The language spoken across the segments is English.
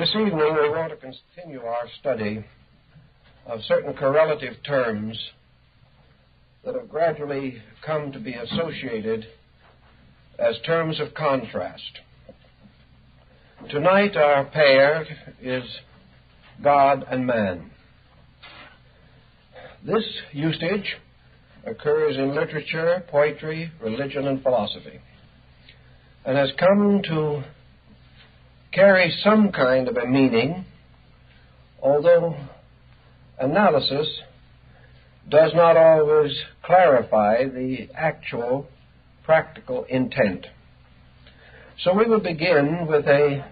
This evening we want to continue our study of certain correlative terms that have gradually come to be associated as terms of contrast. Tonight our pair is God and man. This usage occurs in literature, poetry, religion, and philosophy, and has come to carry some kind of a meaning, although analysis does not always clarify the actual practical intent. So we will begin with a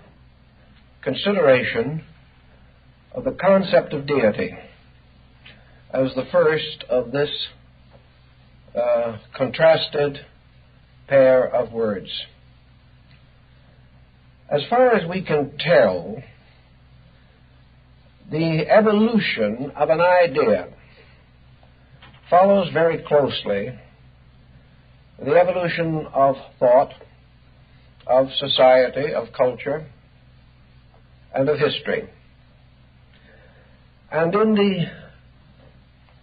consideration of the concept of deity as the first of this contrasted pair of words. As far as we can tell, the evolution of an idea follows very closely the evolution of thought, of society, of culture, and of history. And in the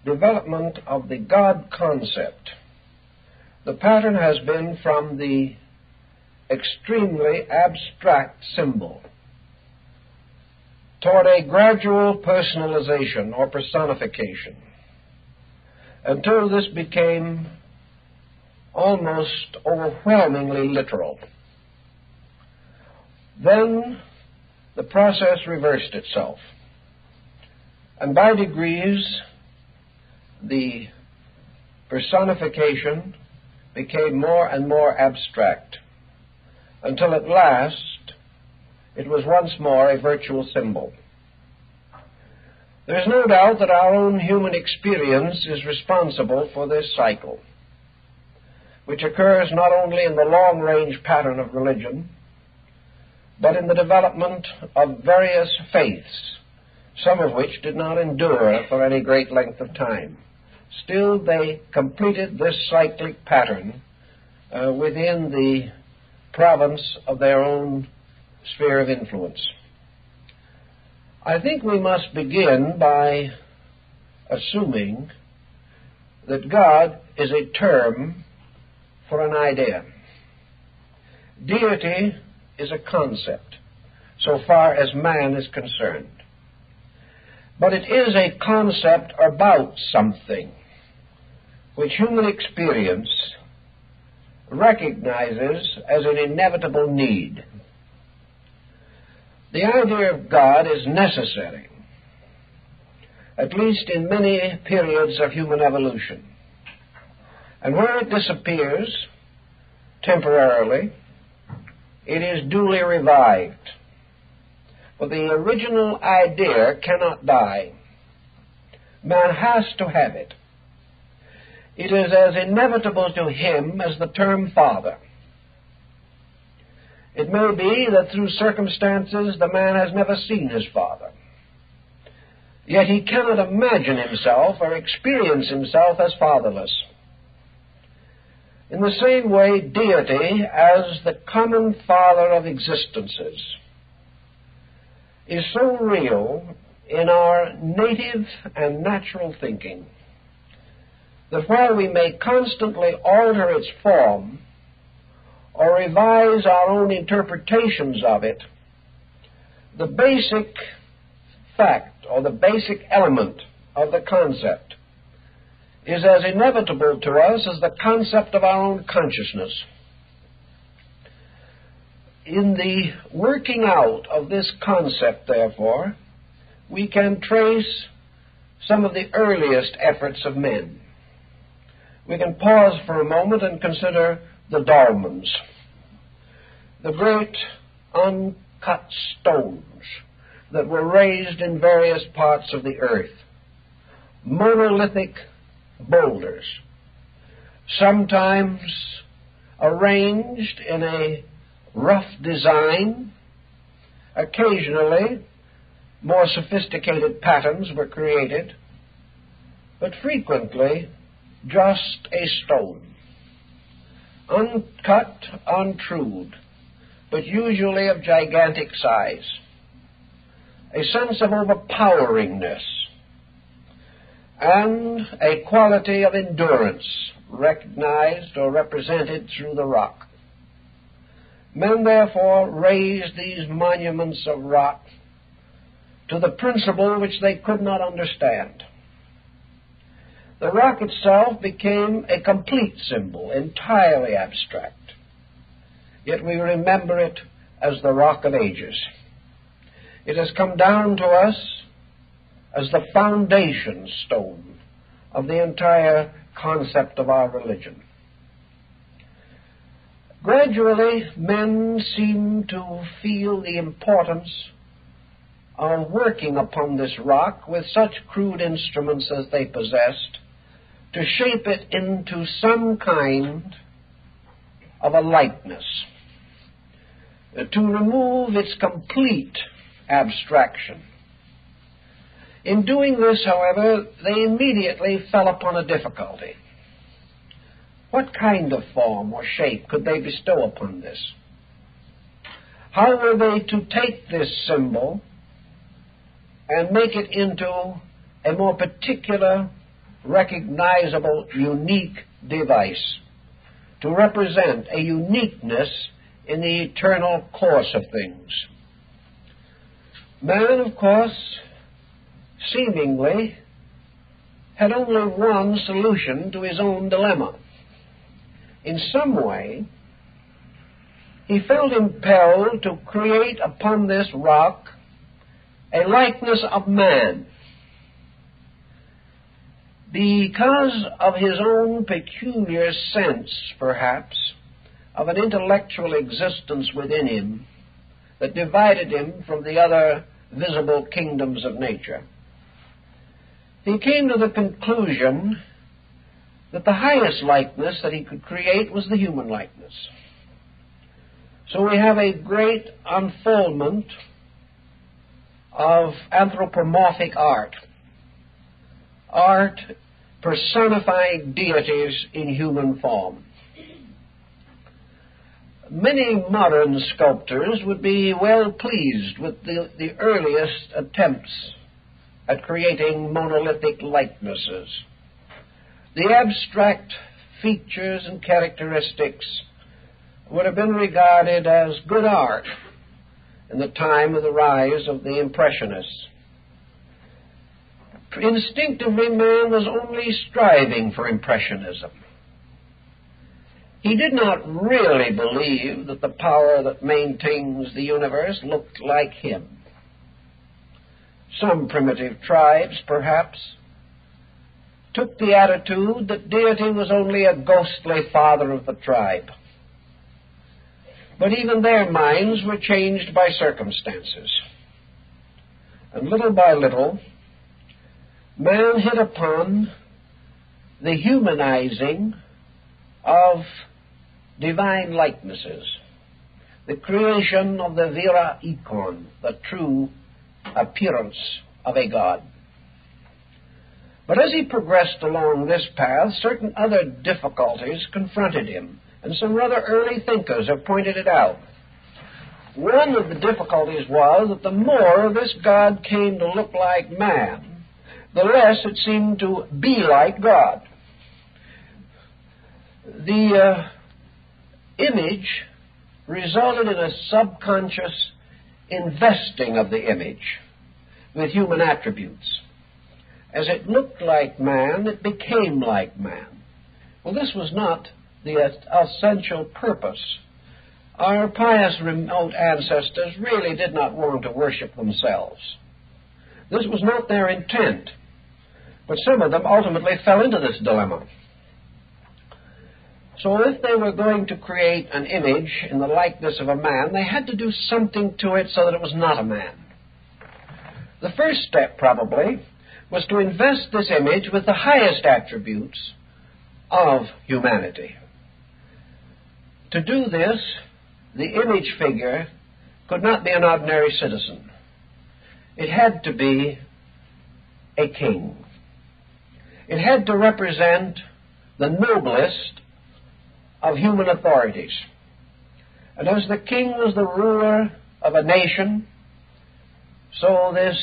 development of the God concept, the pattern has been from the extremely abstract symbol toward a gradual personalization or personification until this became almost overwhelmingly literal. Then the process reversed itself, and by degrees the personification became more and more abstract, until at last it was once more a virtual symbol. There is no doubt that our own human experience is responsible for this cycle, which occurs not only in the long-range pattern of religion, but in the development of various faiths, some of which did not endure for any great length of time. Still, they completed this cyclic pattern within the province of their own sphere of influence. I think we must begin by assuming that God is a term for an idea. Deity is a concept, so far as man is concerned. But it is a concept about something which human experience recognizes as an inevitable need. The idea of God is necessary, at least in many periods of human evolution. And where it disappears temporarily, it is duly revived. For the original idea cannot die. Man has to have it. It is as inevitable to him as the term father. It may be that through circumstances the man has never seen his father. Yet he cannot imagine himself or experience himself as fatherless. In the same way, deity, as the common father of existences, is so real in our native and natural thinking that while we may constantly alter its form or revise our own interpretations of it, the basic fact or the basic element of the concept is as inevitable to us as the concept of our own consciousness. In the working out of this concept, therefore, we can trace some of the earliest efforts of men. We can pause for a moment and consider the dolmens, the great uncut stones that were raised in various parts of the earth, monolithic boulders, sometimes arranged in a rough design. Occasionally, more sophisticated patterns were created, but frequently just a stone, uncut, untrued, but usually of gigantic size. a sense of overpoweringness, and a quality of endurance recognized or represented through the rock. Men therefore raised these monuments of rock to the principle which they could not understand. The rock itself became a complete symbol, entirely abstract. Yet we remember it as the Rock of Ages. It has come down to us as the foundation stone of the entire concept of our religion. Gradually, men seem to feel the importance of working upon this rock with such crude instruments as they possessed to shape it into some kind of a likeness, to remove its complete abstraction. In doing this, however, they immediately fell upon a difficulty. What kind of form or shape could they bestow upon this? How were they to take this symbol and make it into a more particular, recognizable, unique device to represent a uniqueness in the eternal course of things? Man, of course, seemingly had only one solution to his own dilemma. In some way, he felt impelled to create upon this rock a likeness of man. Because of his own peculiar sense, perhaps, of an intellectual existence within him that divided him from the other visible kingdoms of nature, he came to the conclusion that the highest likeness that he could create was the human likeness. So we have a great unfoldment of anthropomorphic art personifying deities in human form. Many modern sculptors would be well pleased with the earliest attempts at creating monolithic likenesses. The abstract features and characteristics would have been regarded as good art in the time of the rise of the Impressionists. Instinctively, man was only striving for Impressionism. He did not really believe that the power that maintains the universe looked like him. Some primitive tribes, perhaps, took the attitude that deity was only a ghostly father of the tribe. But even their minds were changed by circumstances. And little by little, man hit upon the humanizing of divine likenesses, the creation of the vera icon, the true appearance of a god. But as he progressed along this path, certain other difficulties confronted him, and some rather early thinkers have pointed it out. One of the difficulties was that the more this god came to look like man, the less it seemed to be like God. The image resulted in a subconscious investing of the image with human attributes. As it looked like man, it became like man. Well, this was not the essential purpose. Our pious remote ancestors really did not want to worship themselves. This was not their intent, but some of them ultimately fell into this dilemma. So if they were going to create an image in the likeness of a man, they had to do something to it so that it was not a man. The first step, probably, was to invest this image with the highest attributes of humanity. To do this, the image figure could not be an ordinary citizen. It had to be a king. It had to represent the noblest of human authorities. And as the king was the ruler of a nation, So this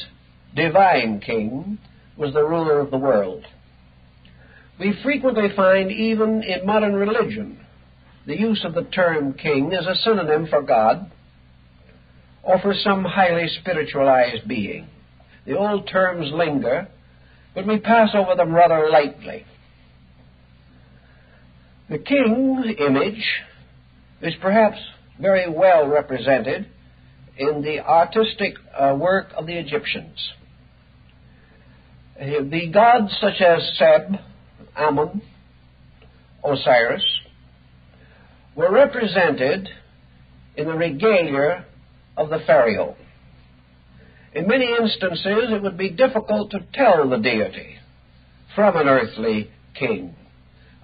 divine king was the ruler of the world. We frequently find, even in modern religion, the use of the term king as a synonym for God or for some highly spiritualized being. The old terms linger, but we pass over them rather lightly. The king image is perhaps very well represented in the artistic work of the Egyptians. The gods such as Seb, Ammon, Osiris were represented in the regalia of the pharaoh. In many instances, it would be difficult to tell the deity from an earthly king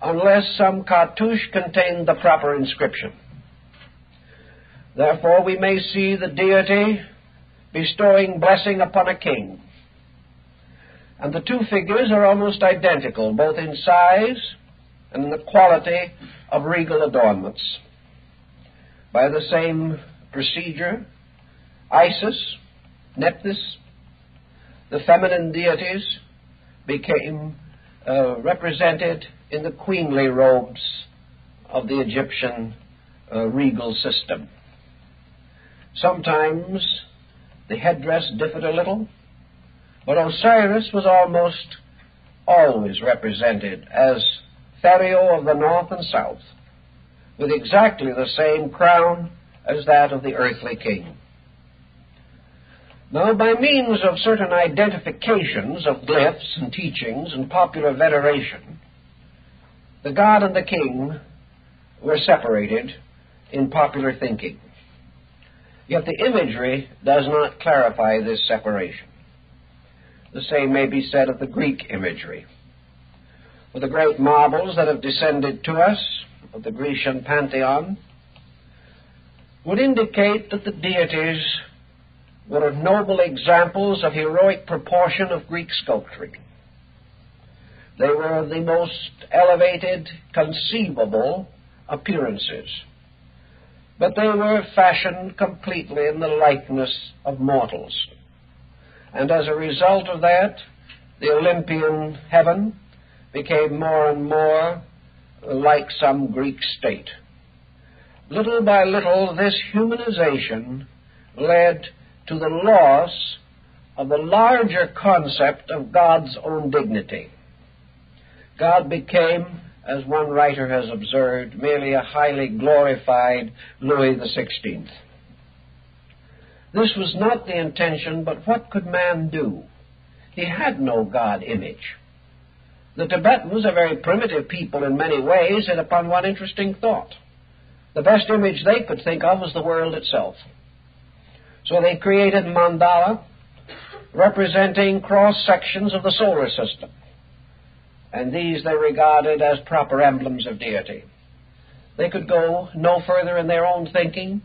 unless some cartouche contained the proper inscription. Therefore, we may see the deity bestowing blessing upon a king. And the two figures are almost identical, both in size and in the quality of regal adornments. By the same procedure, Isis, Nephthys, the feminine deities, became represented in the queenly robes of the Egyptian regal system. Sometimes the headdress differed a little, but Osiris was almost always represented as pharaoh of the north and south, with exactly the same crown as that of the earthly king. Now, by means of certain identifications of glyphs and teachings and popular veneration, the god and the king were separated in popular thinking. Yet the imagery does not clarify this separation. The same may be said of the Greek imagery. With the great marbles that have descended to us of the Grecian pantheon would indicate that the deities were noble examples of heroic proportion of Greek sculpturing. They were of the most elevated, conceivable appearances, but they were fashioned completely in the likeness of mortals. And as a result of that, the Olympian heaven became more and more like some Greek state. Little by little, this humanization led to the loss of the larger concept of God's own dignity. God became, as one writer has observed, merely a highly glorified Louis XVI. This was not the intention, but what could man do? He had no God image. The Tibetans, a very primitive people in many ways, hit upon one interesting thought. The best image they could think of was the world itself. So they created mandala representing cross-sections of the solar system. And these they regarded as proper emblems of deity. They could go no further in their own thinking,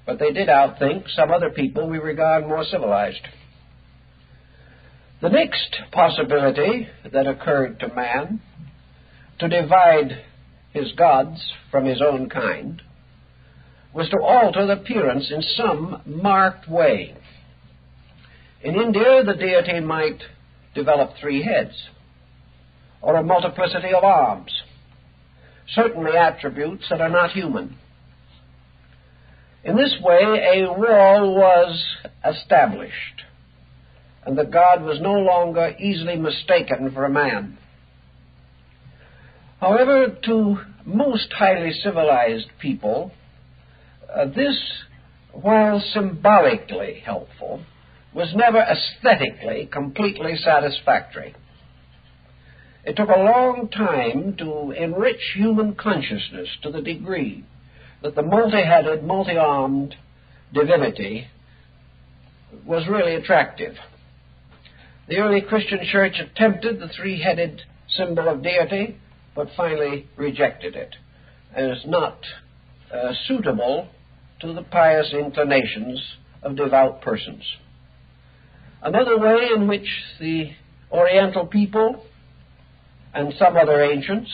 but they did outthink some other people we regard more civilized. The next possibility that occurred to man, to divide his gods from his own kind, was to alter the appearance in some marked way. In India, the deity might develop 3 heads, or a multiplicity of arms, certainly attributes that are not human. In this way, a wall was established, and the god was no longer easily mistaken for a man. However, to most highly civilized people, this, while symbolically helpful, was never aesthetically completely satisfactory. It took a long time to enrich human consciousness to the degree that the multi-headed, multi-armed divinity was really attractive. The early Christian church attempted the 3-headed symbol of deity, but finally rejected it as not suitable to the pious inclinations of devout persons. Another way in which the Oriental people and some other ancients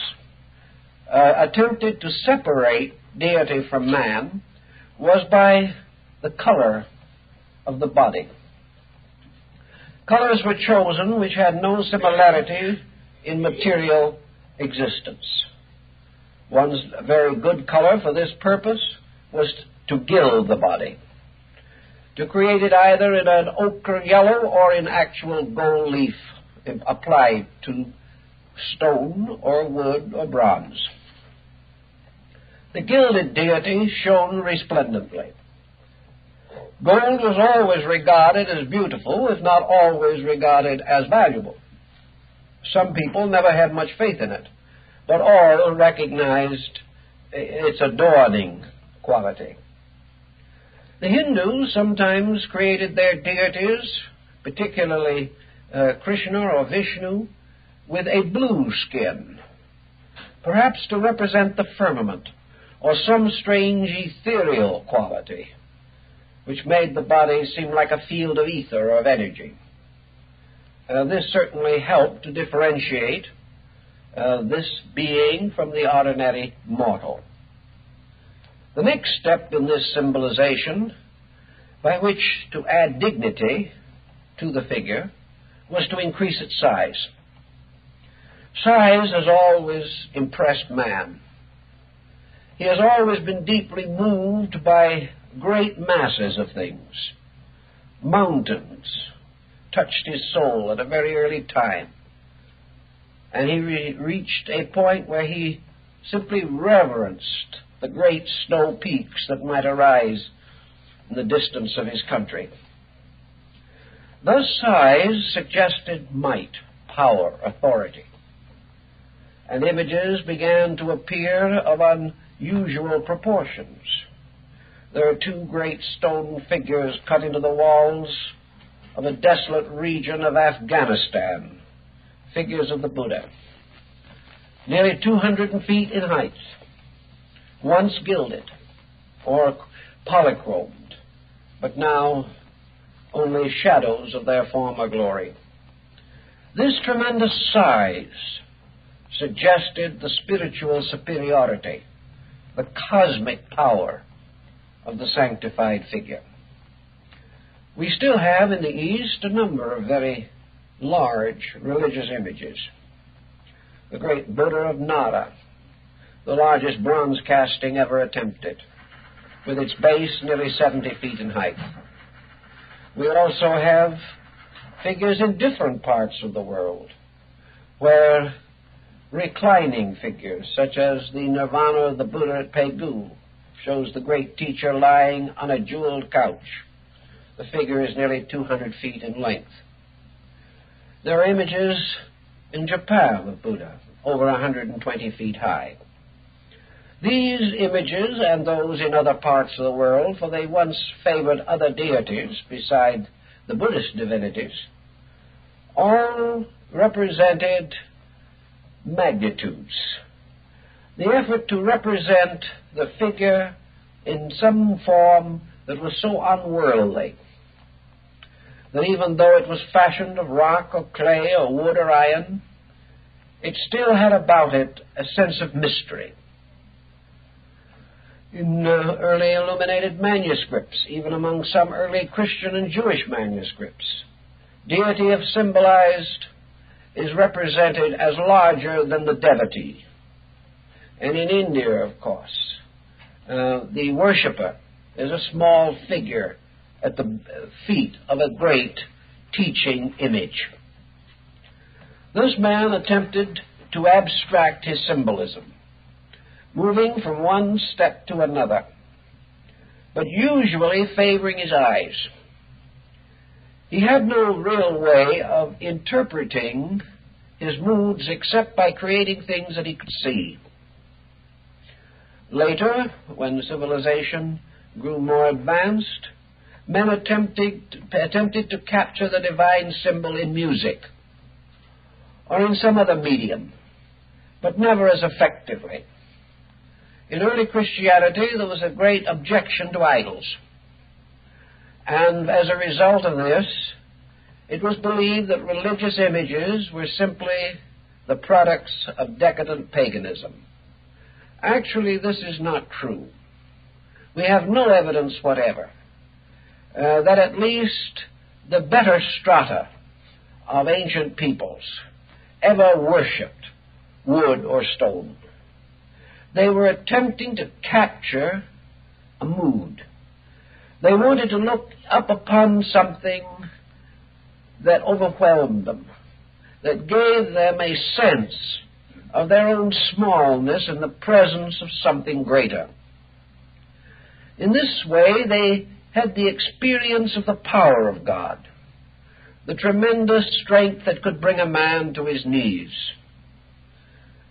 attempted to separate deity from man was by the color of the body. Colors were chosen which had no similarity in material existence. One very good color for this purpose was to gild the body, to create it either in an ochre yellow or in actual gold leaf applied to stone or wood or bronze. The gilded deity shone resplendently. Gold was always regarded as beautiful, if not always regarded as valuable. Some people never had much faith in it, but all recognized its adorning quality. The Hindus sometimes created their deities, particularly Krishna or Vishnu, with a blue skin, perhaps to represent the firmament or some strange ethereal quality, which made the body seem like a field of ether or of energy. This certainly helped to differentiate this being from the ordinary mortal. The next step in this symbolization, by which to add dignity to the figure, was to increase its size. Size has always impressed man. He has always been deeply moved by great masses of things. Mountains touched his soul at a very early time, and he reached a point where he simply reverenced the great snow peaks that might arise in the distance of his country. Thus size suggested might, power, authority, and images began to appear of unusual proportions. There are two great stone figures cut into the walls of a desolate region of Afghanistan, figures of the Buddha, nearly 200 feet in height, once gilded or polychromed, but now only shadows of their former glory. This tremendous size suggested the spiritual superiority, the cosmic power of the sanctified figure. We still have in the East a number of very large religious images. The great Buddha of Nara, the largest bronze casting ever attempted, with its base nearly 70 feet in height. We also have figures in different parts of the world, where reclining figures, such as the Nirvana of the Buddha at Pegu, shows the great teacher lying on a jeweled couch. The figure is nearly 200 feet in length. There are images in Japan of Buddha, over 120 feet high. These images, and those in other parts of the world, for they once favored other deities beside the Buddhist divinities, all represented magnitudes. The effort to represent the figure in some form that was so unworldly that even though it was fashioned of rock or clay or wood or iron, it still had about it a sense of mystery. In early illuminated manuscripts, even among some early Christian and Jewish manuscripts, deity if symbolized is represented as larger than the devotee. And in India, of course, the worshipper is a small figure at the feet of a great teaching image. This man attempted to abstract his symbolism, moving from one step to another, but usually favoring his eyes. He had no real way of interpreting his moods except by creating things that he could see. Later, when civilization grew more advanced, men attempted to capture the divine symbol in music or in some other medium, but never as effectively. In early Christianity, there was a great objection to idols. And as a result of this, it was believed that religious images were simply the products of decadent paganism. Actually, this is not true. We have no evidence whatever that at least the better strata of ancient peoples ever worshipped wood or stone. They were attempting to capture a mood. They wanted to look up upon something that overwhelmed them, that gave them a sense of their own smallness in the presence of something greater. In this way, they had the experience of the power of God, the tremendous strength that could bring a man to his knees.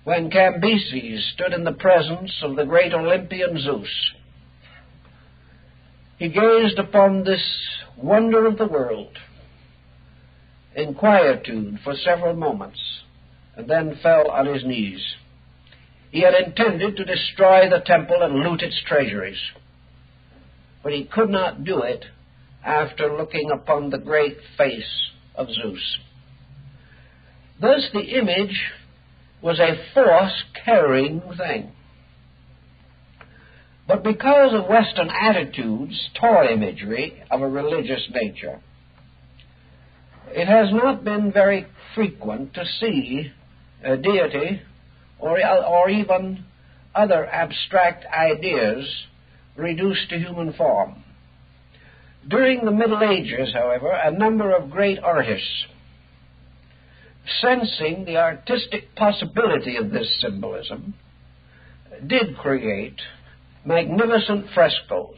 When Cambyses stood in the presence of the great Olympian Zeus, he gazed upon this wonder of the world in quietude for several moments, and then fell on his knees. He had intended to destroy the temple and loot its treasuries, but he could not do it after looking upon the great face of Zeus. Thus the image was a force-carrying thing. But because of Western attitudes toward imagery of a religious nature, it has not been very frequent to see a deity or even other abstract ideas reduced to human form. During the Middle Ages, however, a number of great artists, sensing the artistic possibility of this symbolism, did create magnificent frescoes,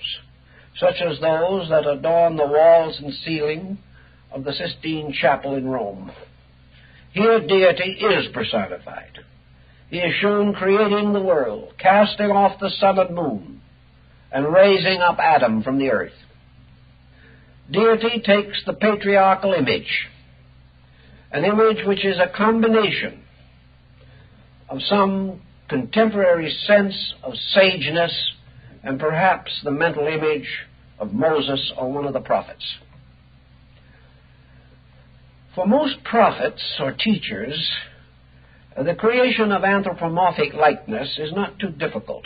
such as those that adorn the walls and ceiling of the Sistine Chapel in Rome. Here deity is personified. He is shown creating the world, casting off the sun and moon, and raising up Adam from the earth. Deity takes the patriarchal image, an image which is a combination of some contemporary sense of sageness and perhaps the mental image of Moses or one of the prophets. For most prophets or teachers, the creation of anthropomorphic likeness is not too difficult.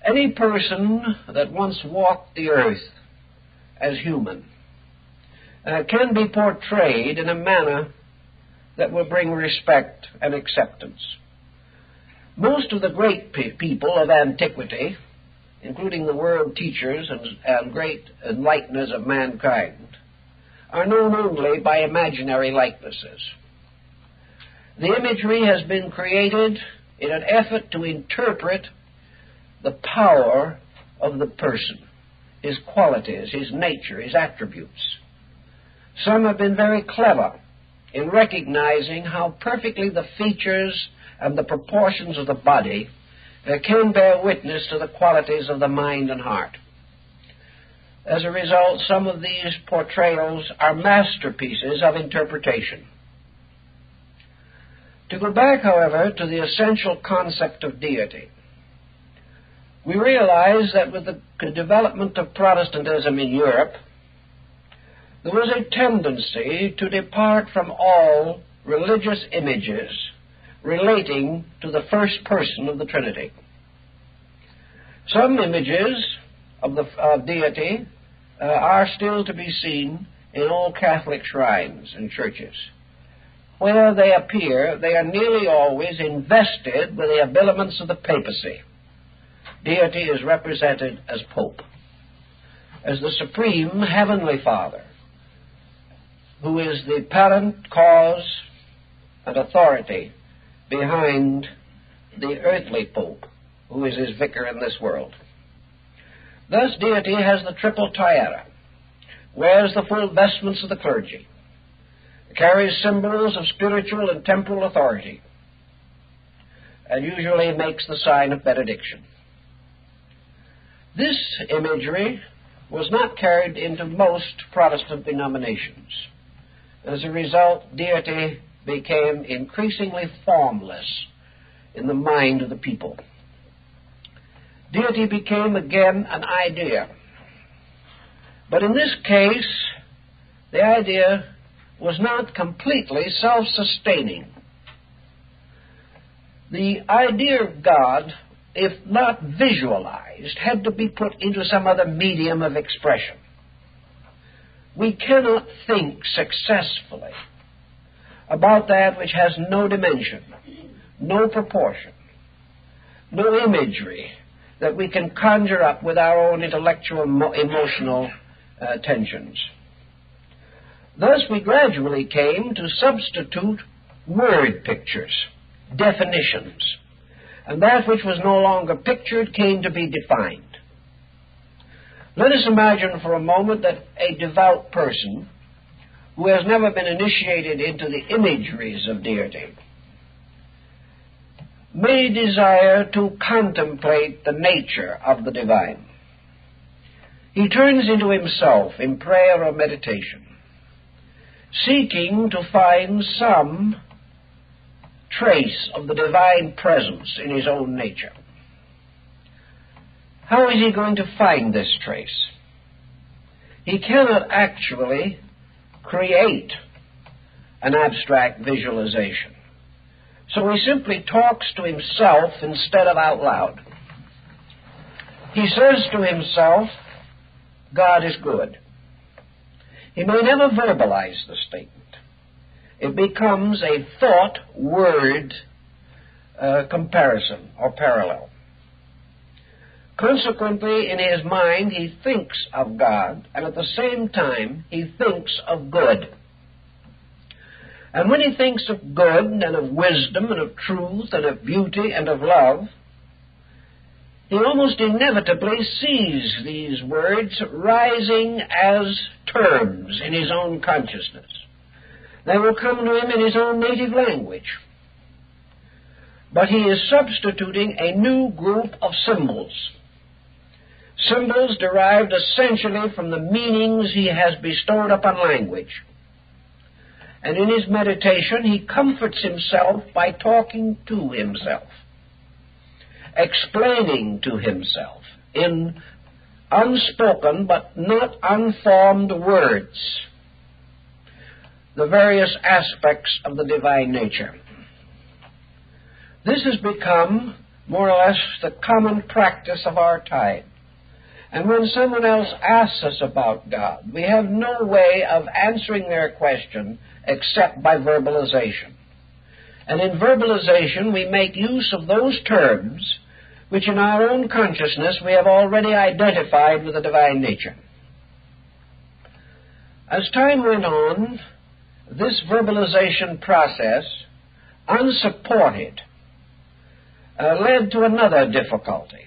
Any person that once walked the earth as human can be portrayed in a manner that will bring respect and acceptance. Most of the great people of antiquity, including the world teachers and great enlighteners of mankind, are known only by imaginary likenesses. The imagery has been created in an effort to interpret the power of the person, his qualities, his nature, his attributes. Some have been very clever in recognizing how perfectly the features and the proportions of the body can bear witness to the qualities of the mind and heart. As a result, some of these portrayals are masterpieces of interpretation. To go back, however, to the essential concept of deity, we realize that with the development of Protestantism in Europe, there was a tendency to depart from all religious images relating to the first person of the Trinity. Some images of deity are still to be seen in all Catholic shrines and churches. Where they appear, they are nearly always invested with the habiliments of the papacy. Deity is represented as Pope, as the Supreme Heavenly Father, who is the parent, cause, and authority behind the earthly Pope, who is his vicar in this world. Thus, deity has the triple tiara, wears the full vestments of the clergy, carries symbols of spiritual and temporal authority, and usually makes the sign of benediction. This imagery was not carried into most Protestant denominations. As a result, deity became increasingly formless in the mind of the people. Deity became again an idea. But in this case, the idea was not completely self-sustaining. The idea of God, if not visualized, had to be put into some other medium of expression. we cannot think successfully about that which has no dimension, no proportion, no imagery that we can conjure up with our own intellectual, emotional tensions. Thus we gradually came to substitute word pictures, definitions, and that which was no longer pictured came to be defined. Let us imagine for a moment that a devout person who has never been initiated into the imageries of deity may desire to contemplate the nature of the divine. He turns into himself in prayer or meditation, seeking to find some trace of the divine presence in his own nature. How is he going to find this trace? He cannot actually create an abstract visualization. So he simply talks to himself instead of out loud. He says to himself, God is good. He may never verbalize the statement. It becomes a thought-word comparison or parallel. Consequently, in his mind, he thinks of God, and at the same time, he thinks of good. And when he thinks of good, and of wisdom, and of truth, and of beauty, and of love, he almost inevitably sees these words rising as terms in his own consciousness. They will come to him in his own native language. But he is substituting a new group of symbols. Symbols derived essentially from the meanings he has bestowed upon language. And in his meditation, he comforts himself by talking to himself, explaining to himself in unspoken but not unformed words the various aspects of the divine nature. This has become more or less the common practice of our time. And when someone else asks us about God, we have no way of answering their question except by verbalization. And in verbalization, we make use of those terms which in our own consciousness we have already identified with the divine nature. As time went on, this verbalization process, unsupported, led to another difficulty.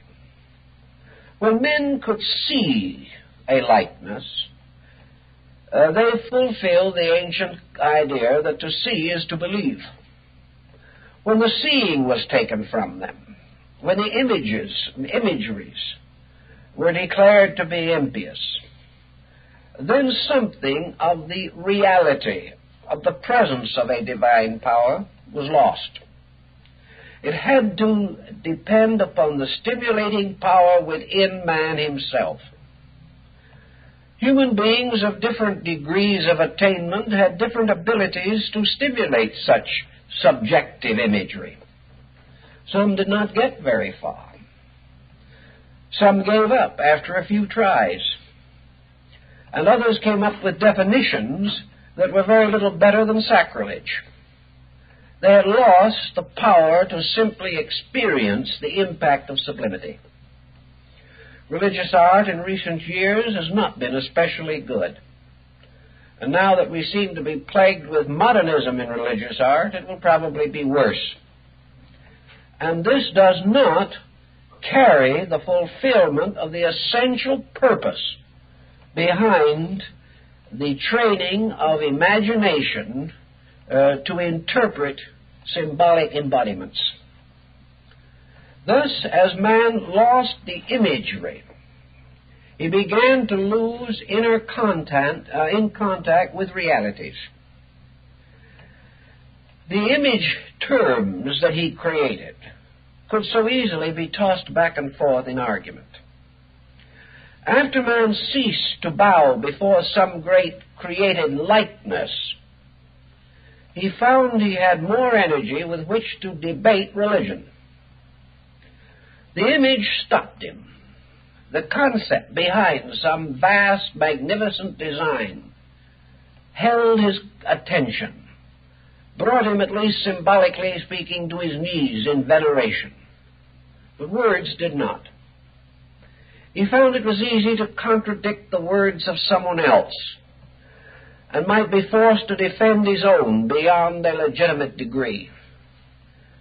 When men could see a likeness, they fulfilled the ancient idea that to see is to believe. When the seeing was taken from them, when the imageries were declared to be impious, then something of the reality of the presence of a divine power was lost. It had to depend upon the stimulating power within man himself. Human beings of different degrees of attainment had different abilities to stimulate such subjective imagery. Some did not get very far. Some gave up after a few tries. And others came up with definitions that were very little better than sacrilege. They had lost the power to simply experience the impact of sublimity. Religious art in recent years has not been especially good. And now that we seem to be plagued with modernism in religious art, it will probably be worse. And this does not carry the fulfillment of the essential purpose behind the training of imagination to interpret symbolic embodiments. Thus, as man lost the imagery, he began to lose in contact with realities. The image terms that he created could so easily be tossed back and forth in argument. After man ceased to bow before some great created likeness, he found he had more energy with which to debate religion. The image stopped him. The concept behind some vast, magnificent design held his attention, brought him, at least symbolically speaking, to his knees in veneration. But words did not. He found it was easy to contradict the words of someone else, and might be forced to defend his own beyond a legitimate degree.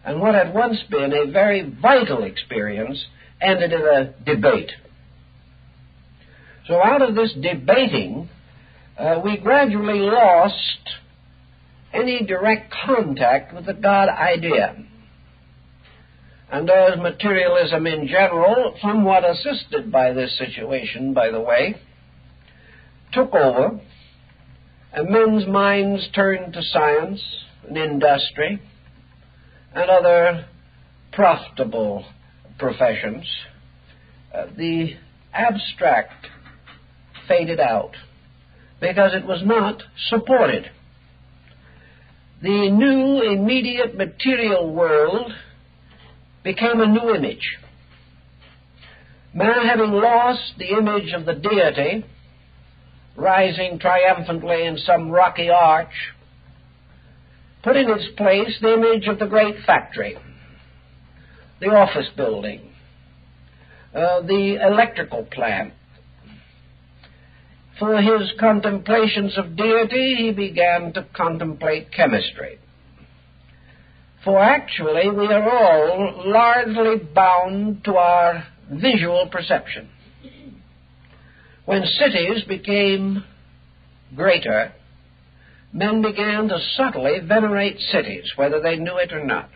And what had once been a very vital experience ended in a debate. So out of this debating, we gradually lost any direct contact with the God idea. And as materialism in general, somewhat assisted by this situation, by the way, took over, and men's minds turned to science and industry and other profitable professions, the abstract faded out because it was not supported. The new immediate material world became a new image. Man, having lost the image of the deity, rising triumphantly in some rocky arch, put in its place the image of the great factory, the office building, the electrical plant. For his contemplations of deity, he began to contemplate chemistry. For actually, we are all largely bound to our visual perception. When cities became greater, men began to subtly venerate cities, whether they knew it or not.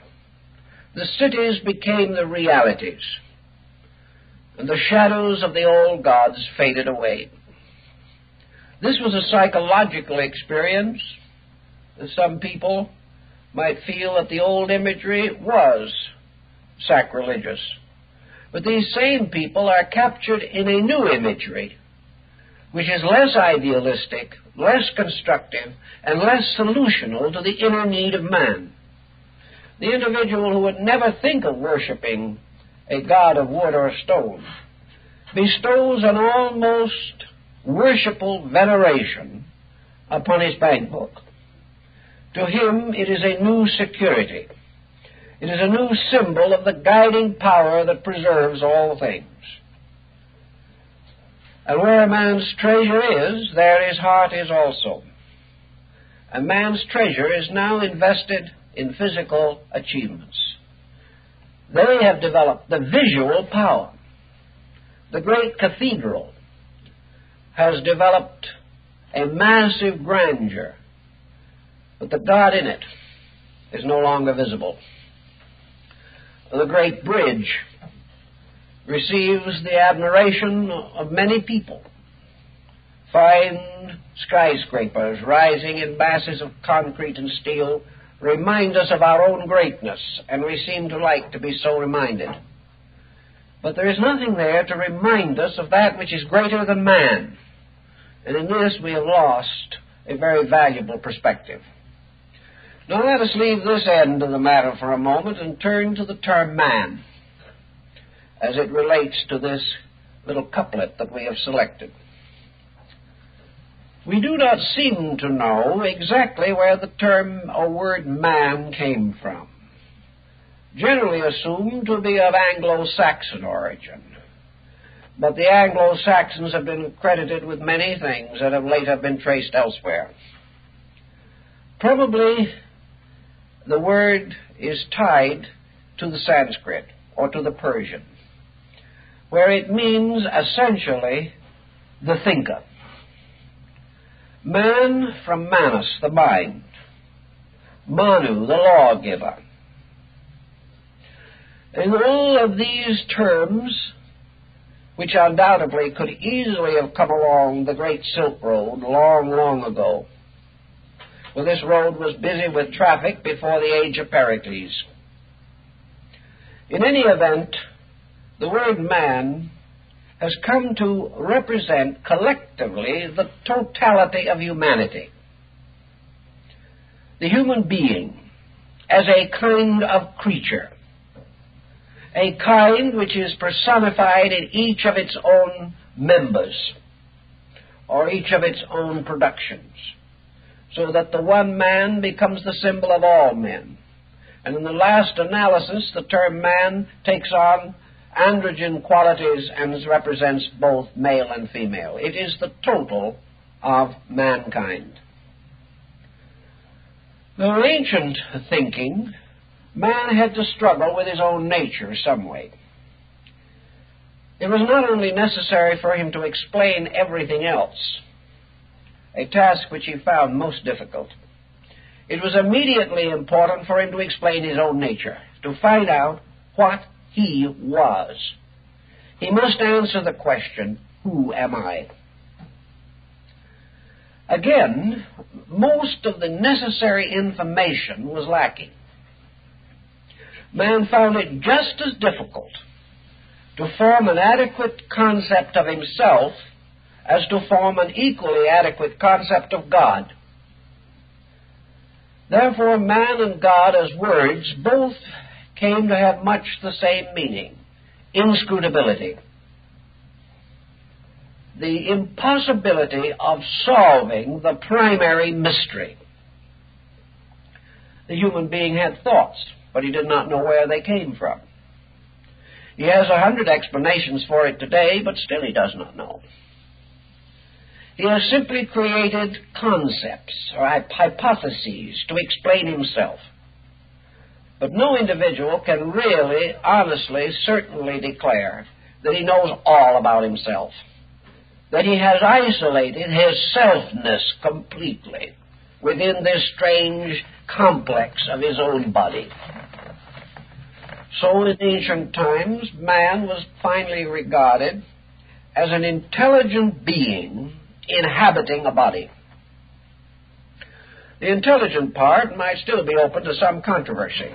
The cities became the realities, and the shadows of the old gods faded away. This was a psychological experience. Some people might feel that the old imagery was sacrilegious. But these same people are captured in a new imagery, which is less idealistic, less constructive, and less solutional to the inner need of man. The individual who would never think of worshiping a god of wood or stone bestows an almost worshipful veneration upon his bank book. To him, it is a new security. It is a new symbol of the guiding power that preserves all things. And where a man's treasure is, there his heart is also. And man's treasure is now invested in physical achievements. They have developed the visual power. The great cathedral has developed a massive grandeur, but the God in it is no longer visible. The great bridge receives the admiration of many people. Fine skyscrapers rising in masses of concrete and steel remind us of our own greatness, and we seem to like to be so reminded. But there is nothing there to remind us of that which is greater than man. And in this we have lost a very valuable perspective. Now let us leave this end of the matter for a moment and turn to the term man as it relates to this little couplet that we have selected. We do not seem to know exactly where the term or word man came from. Generally assumed to be of Anglo-Saxon origin. But the Anglo-Saxons have been credited with many things that have later been traced elsewhere. Probably the word is tied to the Sanskrit or to the Persian, where it means essentially the thinker. Man from manus, the mind. Manu, the lawgiver. In all of these terms, which undoubtedly could easily have come along the great Silk Road long, long ago, well, this road was busy with traffic before the age of Pericles. In any event, the word man has come to represent collectively the totality of humanity. The human being as a kind of creature, a kind which is personified in each of its own members or each of its own productions. so that the one man becomes the symbol of all men. And in the last analysis, the term man takes on androgen qualities and represents both male and female. It is the total of mankind. Now, in ancient thinking, man had to struggle with his own nature some way. It was not only necessary for him to explain everything else, a task which he found most difficult. It was immediately important for him to explain his own nature, to find out what he was. He must answer the question, who am I? Again, most of the necessary information was lacking. Man found it just as difficult to form an adequate concept of himself as to form an equally adequate concept of God. Therefore, man and God as words both came to have much the same meaning, inscrutability. The impossibility of solving the primary mystery. The human being had thoughts, but he did not know where they came from. He has 100 explanations for it today, but still he does not know. He has simply created concepts or hypotheses to explain himself. But no individual can really, honestly, certainly declare that he knows all about himself, that he has isolated his selfness completely within this strange complex of his own body. So in ancient times, man was finally regarded as an intelligent being inhabiting a body. The intelligent part might still be open to some controversy,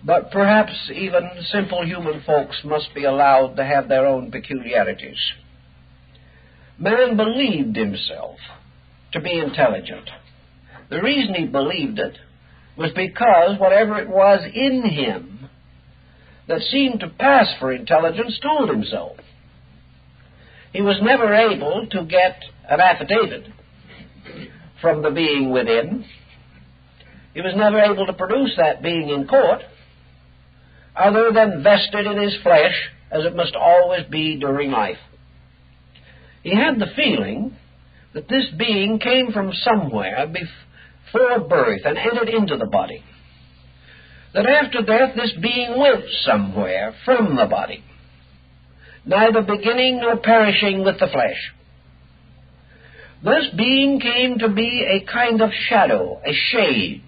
but perhaps even simple human folks must be allowed to have their own peculiarities. Man believed himself to be intelligent. The reason he believed it was because whatever it was in him that seemed to pass for intelligence told him so. He was never able to get an affidavit from the being within. He was never able to produce that being in court, other than vested in his flesh, as it must always be during life. He had the feeling that this being came from somewhere before birth and entered into the body, that after death this being went somewhere from the body, neither beginning nor perishing with the flesh. This being came to be a kind of shadow, a shade,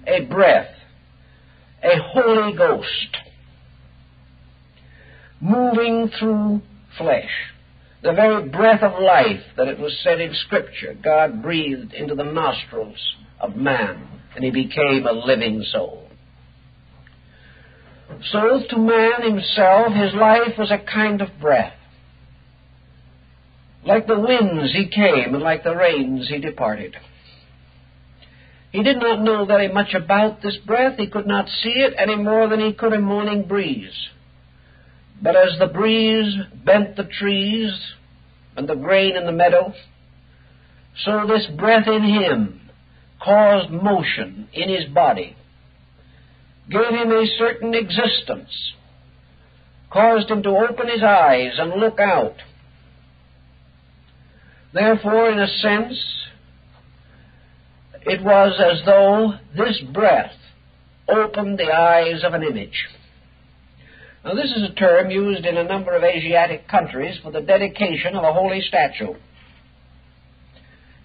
a breath, a Holy Ghost, moving through flesh, the very breath of life that it was said in Scripture God breathed into the nostrils of man, and he became a living soul. So to man himself, his life was a kind of breath. Like the winds he came, and like the rains he departed. He did not know very much about this breath. He could not see it any more than he could a morning breeze. But as the breeze bent the trees and the grain in the meadow, so this breath in him caused motion in his body, gave him a certain existence, caused him to open his eyes and look out. Therefore, in a sense, it was as though this breath opened the eyes of an image. Now, this is a term used in a number of Asiatic countries for the dedication of a holy statue.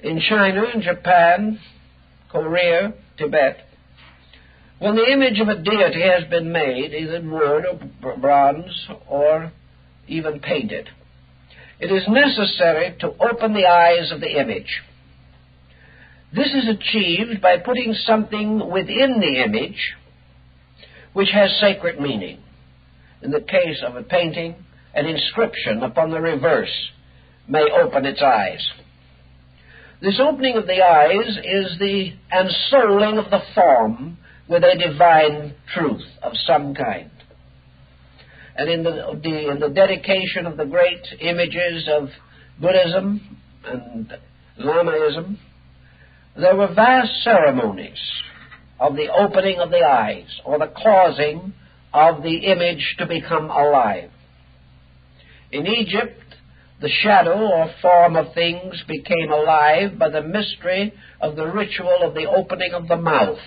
In China, in Japan, Korea, Tibet, when the image of a deity has been made, either in wood or bronze or even painted, it is necessary to open the eyes of the image. This is achieved by putting something within the image which has sacred meaning. In the case of a painting, an inscription upon the reverse may open its eyes. This opening of the eyes is the ensouling of the form with a divine truth of some kind. And in the dedication of the great images of Buddhism and Lamaism, there were vast ceremonies of the opening of the eyes, or the causing of the image to become alive. In Egypt, the shadow or form of things became alive by the mystery of the ritual of the opening of the mouth.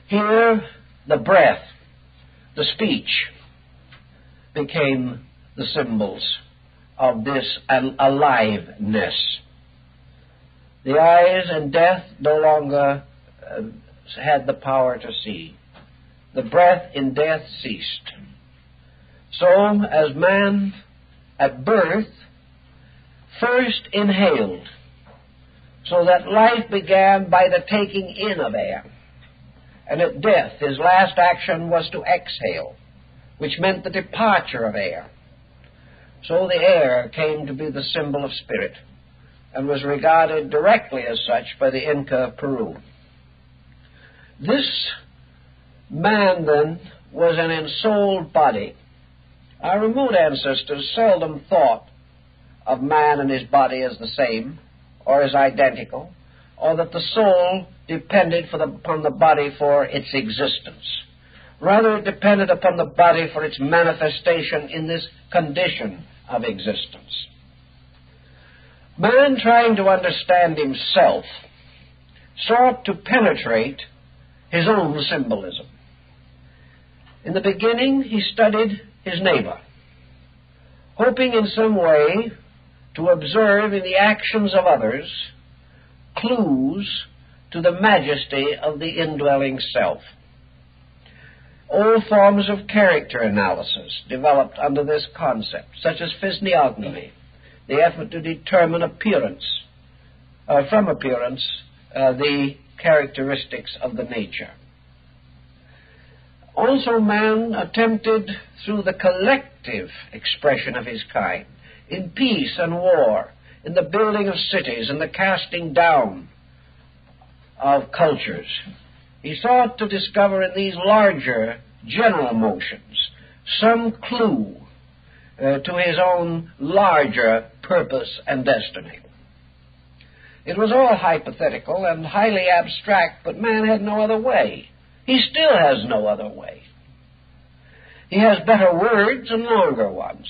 Here, the breath, the speech, became the symbols of this aliveness. The eyes in death no longer had the power to see. The breath in death ceased. So, as man at birth first inhaled, so that life began by the taking in of air, and at death his last action was to exhale, which meant the departure of air. So the air came to be the symbol of spirit, and was regarded directly as such by the Inca of Peru. This man, then, was an ensouled body. Our remote ancestors seldom thought of man and his body as the same, or as identical, or that the soul depended upon the body for its existence. Rather, it depended upon the body for its manifestation in this condition of existence. Man, trying to understand himself, sought to penetrate his own symbolism. In the beginning, he studied his neighbor, hoping in some way to observe in the actions of others clues to the majesty of the indwelling self. Old forms of character analysis developed under this concept, such as physiognomy, the effort to determine from appearance, the characteristics of the nature. Also, man attempted, through the collective expression of his kind, in peace and war, in the building of cities and the casting down of cultures, he sought to discover in these larger general motions some clue to his own larger purpose and destiny. It was all hypothetical and highly abstract, but man had no other way. He still has no other way. He has better words and longer ones.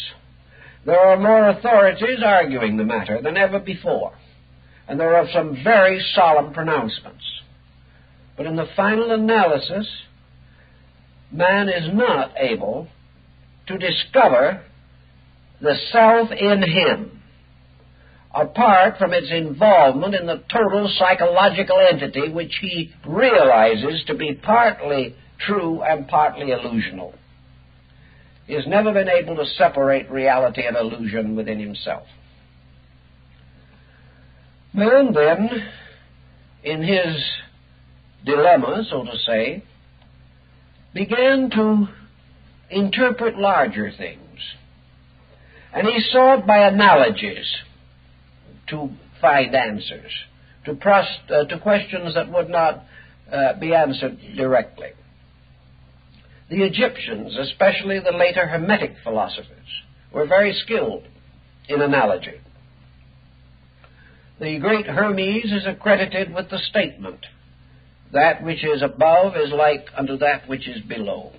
There are more authorities arguing the matter than ever before, and there are some very solemn pronouncements. But in the final analysis, man is not able to discover the self in him, apart from its involvement in the total psychological entity which he realizes to be partly true and partly illusional. He has never been able to separate reality and illusion within himself. Man, then, in his dilemma, so to say, began to interpret larger things. And he sought by analogies to find answers to questions that would not be answered directly. The Egyptians, especially the later Hermetic philosophers, were very skilled in analogy. The great Hermes is accredited with the statement, "That which is above is like unto that which is below."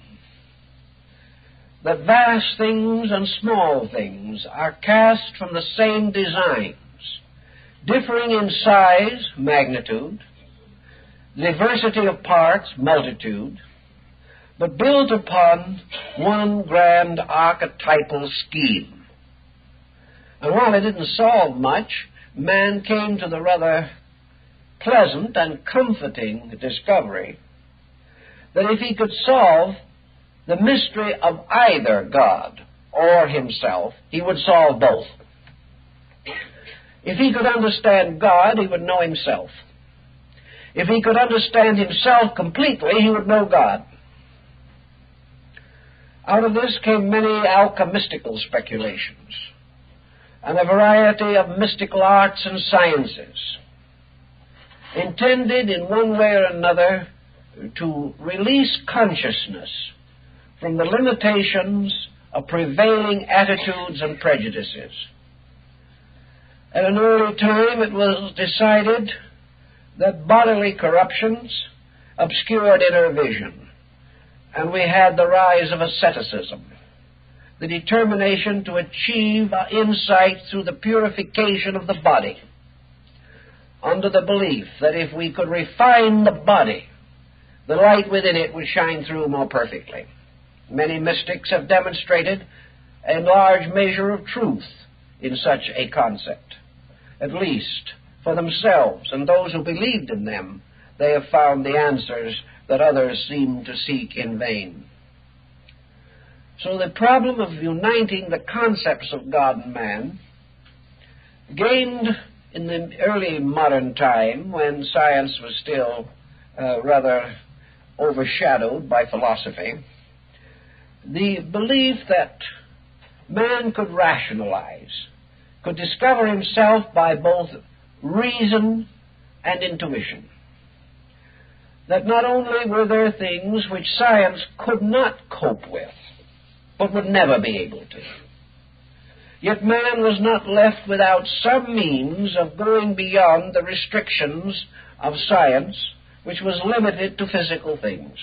That vast things and small things are cast from the same designs, differing in size, magnitude, diversity of parts, multitude, but built upon one grand archetypal scheme. And while it didn't solve much, man came to the rather pleasant and comforting discovery that if he could solve the mystery of either God or himself, he would solve both. If he could understand God, he would know himself. If he could understand himself completely, he would know God. Out of this came many alchemistical speculations and a variety of mystical arts and sciences, intended in one way or another to release consciousness from the limitations of prevailing attitudes and prejudices. At an early time it was decided that bodily corruptions obscured inner vision, and we had the rise of asceticism, the determination to achieve insight through the purification of the body, under the belief that if we could refine the body, the light within it would shine through more perfectly. Many mystics have demonstrated a large measure of truth in such a concept. At least for themselves and those who believed in them, they have found the answers that others seem to seek in vain. So the problem of uniting the concepts of God and man gained in the early modern time, when science was still rather overshadowed by philosophy, the belief that man could rationalize, could discover himself by both reason and intuition. That not only were there things which science could not cope with, but would never be able to, yet man was not left without some means of going beyond the restrictions of science, which was limited to physical things.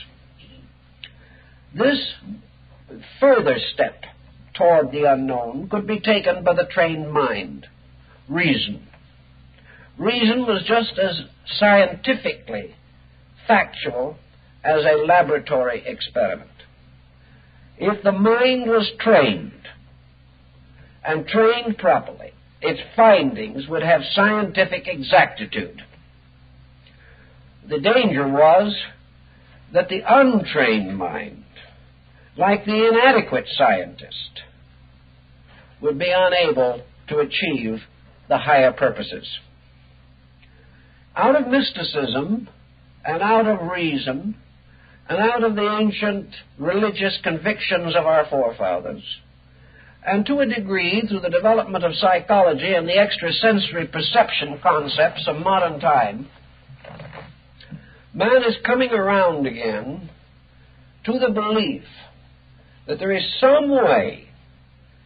This further step toward the unknown could be taken by the trained mind, reason. Reason was just as scientifically factual as a laboratory experiment. If the mind was trained, and trained properly, its findings would have scientific exactitude. The danger was that the untrained mind, like the inadequate scientist, would be unable to achieve the higher purposes. Out of mysticism and out of reason and out of the ancient religious convictions of our forefathers, and to a degree through the development of psychology and the extrasensory perception concepts of modern time, man is coming around again to the belief that there is some way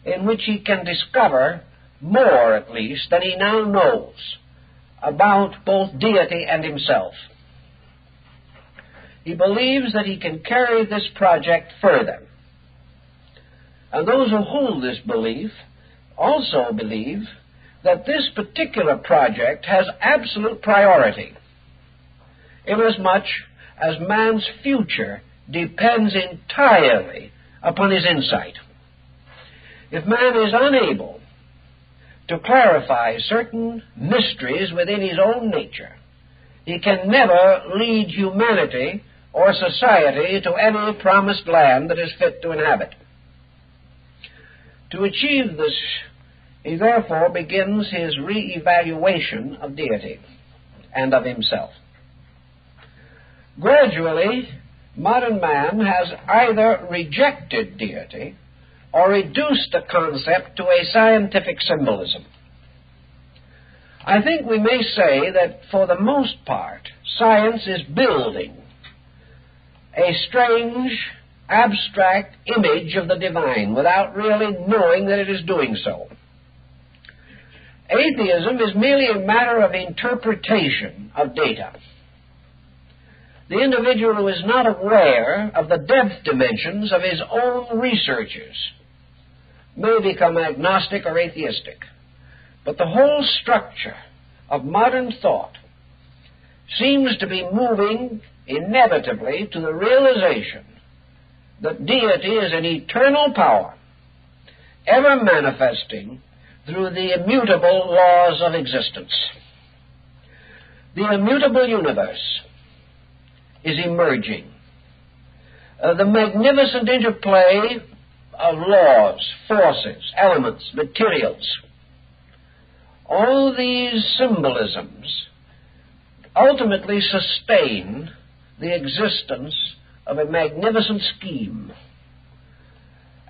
in which he can discover more, at least, than he now knows about both deity and himself. He believes that he can carry this project further. And those who hold this belief also believe that this particular project has absolute priority, inasmuch as man's future depends entirely upon his insight. If man is unable to clarify certain mysteries within his own nature, he can never lead humanity or society to any promised land that is fit to inhabit. To achieve this, he therefore begins his re-evaluation of deity and of himself. Gradually, modern man has either rejected deity or reduced the concept to a scientific symbolism. I think we may say that for the most part, science is building a strange, abstract image of the divine without really knowing that it is doing so. Atheism is merely a matter of interpretation of data. The individual who is not aware of the depth dimensions of his own researches may become agnostic or atheistic, but the whole structure of modern thought seems to be moving inevitably to the realization that deity is an eternal power, ever manifesting through the immutable laws of existence. The immutable universe is emerging. The magnificent interplay of laws, forces, elements, materials, all these symbolisms ultimately sustain the existence of a magnificent scheme.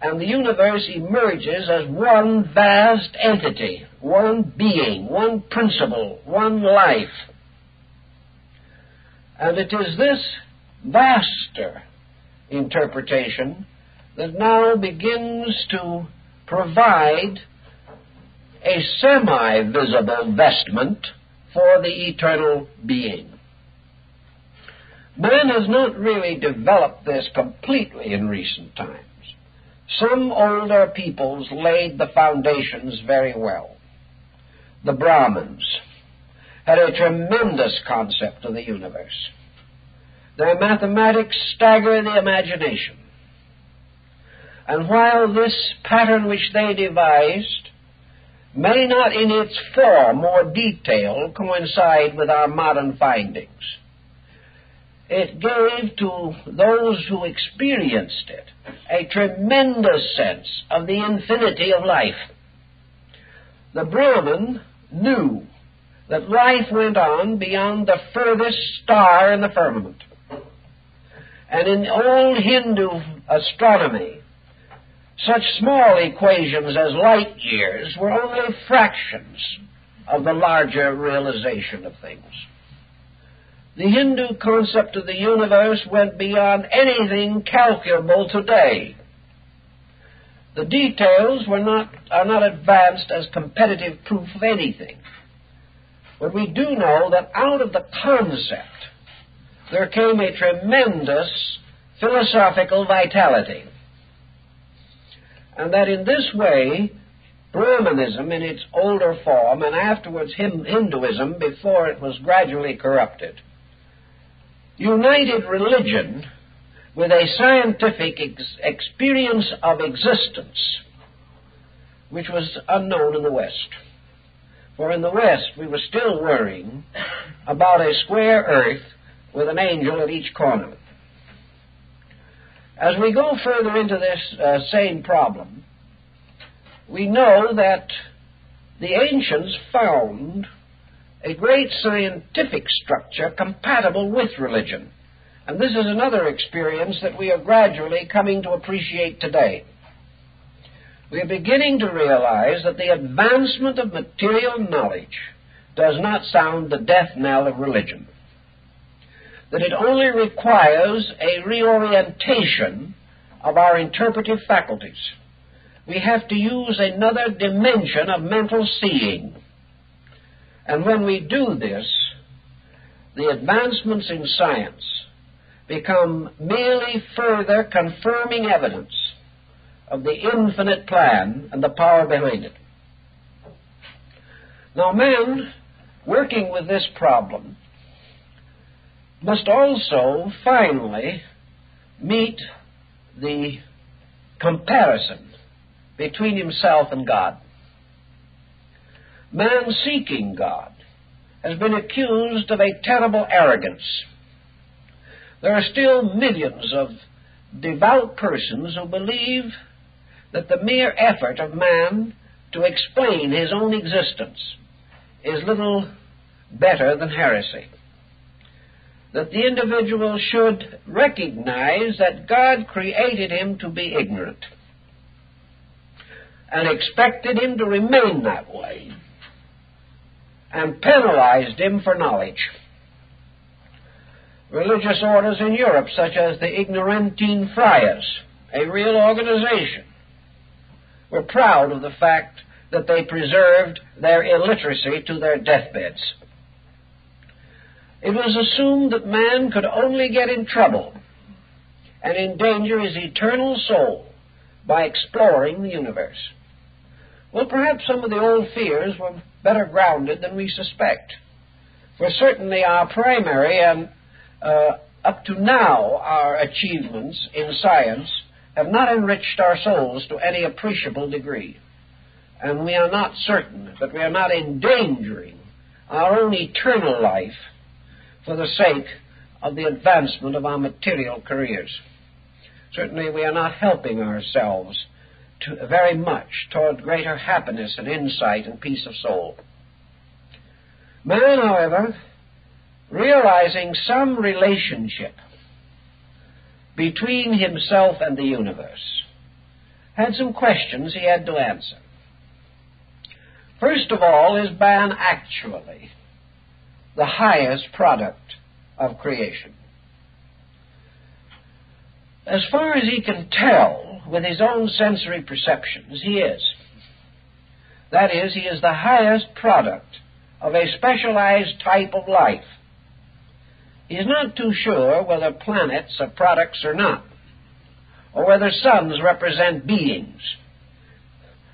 And the universe emerges as one vast entity, one being, one principle, one life. And it is this vaster interpretation that now begins to provide a semi-visible vestment for the eternal being. Man has not really developed this completely in recent times. Some older peoples laid the foundations very well. The Brahmins had a tremendous concept of the universe. Their mathematics stagger the imagination. And while this pattern which they devised may not in its form or detail coincide with our modern findings, it gave to those who experienced it a tremendous sense of the infinity of life. The Brahmin knew that life went on beyond the furthest star in the firmament. And in old Hindu astronomy, such small equations as light years were only fractions of the larger realization of things. The Hindu concept of the universe went beyond anything calculable today. The details are not advanced as competitive proof of anything. But we do know that out of the concept there came a tremendous philosophical vitality. And that in this way, Brahmanism in its older form, and afterwards Hinduism before it was gradually corrupted, united religion with a scientific experience of existence which was unknown in the West. For in the West we were still worrying about a square earth with an angel at each corner. As we go further into this same problem, we know that the ancients found a great scientific structure compatible with religion. And this is another experience that we are gradually coming to appreciate today. We are beginning to realize that the advancement of material knowledge does not sound the death knell of religion. That it only requires a reorientation of our interpretive faculties. We have to use another dimension of mental seeing. And when we do this, the advancements in science become merely further confirming evidence of the infinite plan and the power behind it. Now, man, working with this problem, must also finally meet the comparison between himself and God. Man seeking God has been accused of a terrible arrogance. There are still millions of devout persons who believe that the mere effort of man to explain his own existence is little better than heresy. That the individual should recognize that God created him to be ignorant and expected him to remain that way and penalized him for knowledge. Religious orders in Europe, such as the Ignorantine Friars, a real organization, were proud of the fact that they preserved their illiteracy to their deathbeds. It was assumed that man could only get in trouble and endanger his eternal soul by exploring the universe. Well, perhaps some of the old fears were better grounded than we suspect. For certainly our primary and up to now our achievements in science have not enriched our souls to any appreciable degree. And we are not certain that we are not endangering our own eternal life for the sake of the advancement of our material careers. Certainly we are not helping ourselves very much toward greater happiness and insight and peace of soul. Man, however, realizing some relationship between himself and the universe, had some questions he had to answer. First of all, is man actually the highest product of creation? As far as he can tell with his own sensory perceptions, he is. That is, he is the highest product of a specialized type of life. He is not too sure whether planets are products or not, or whether suns represent beings.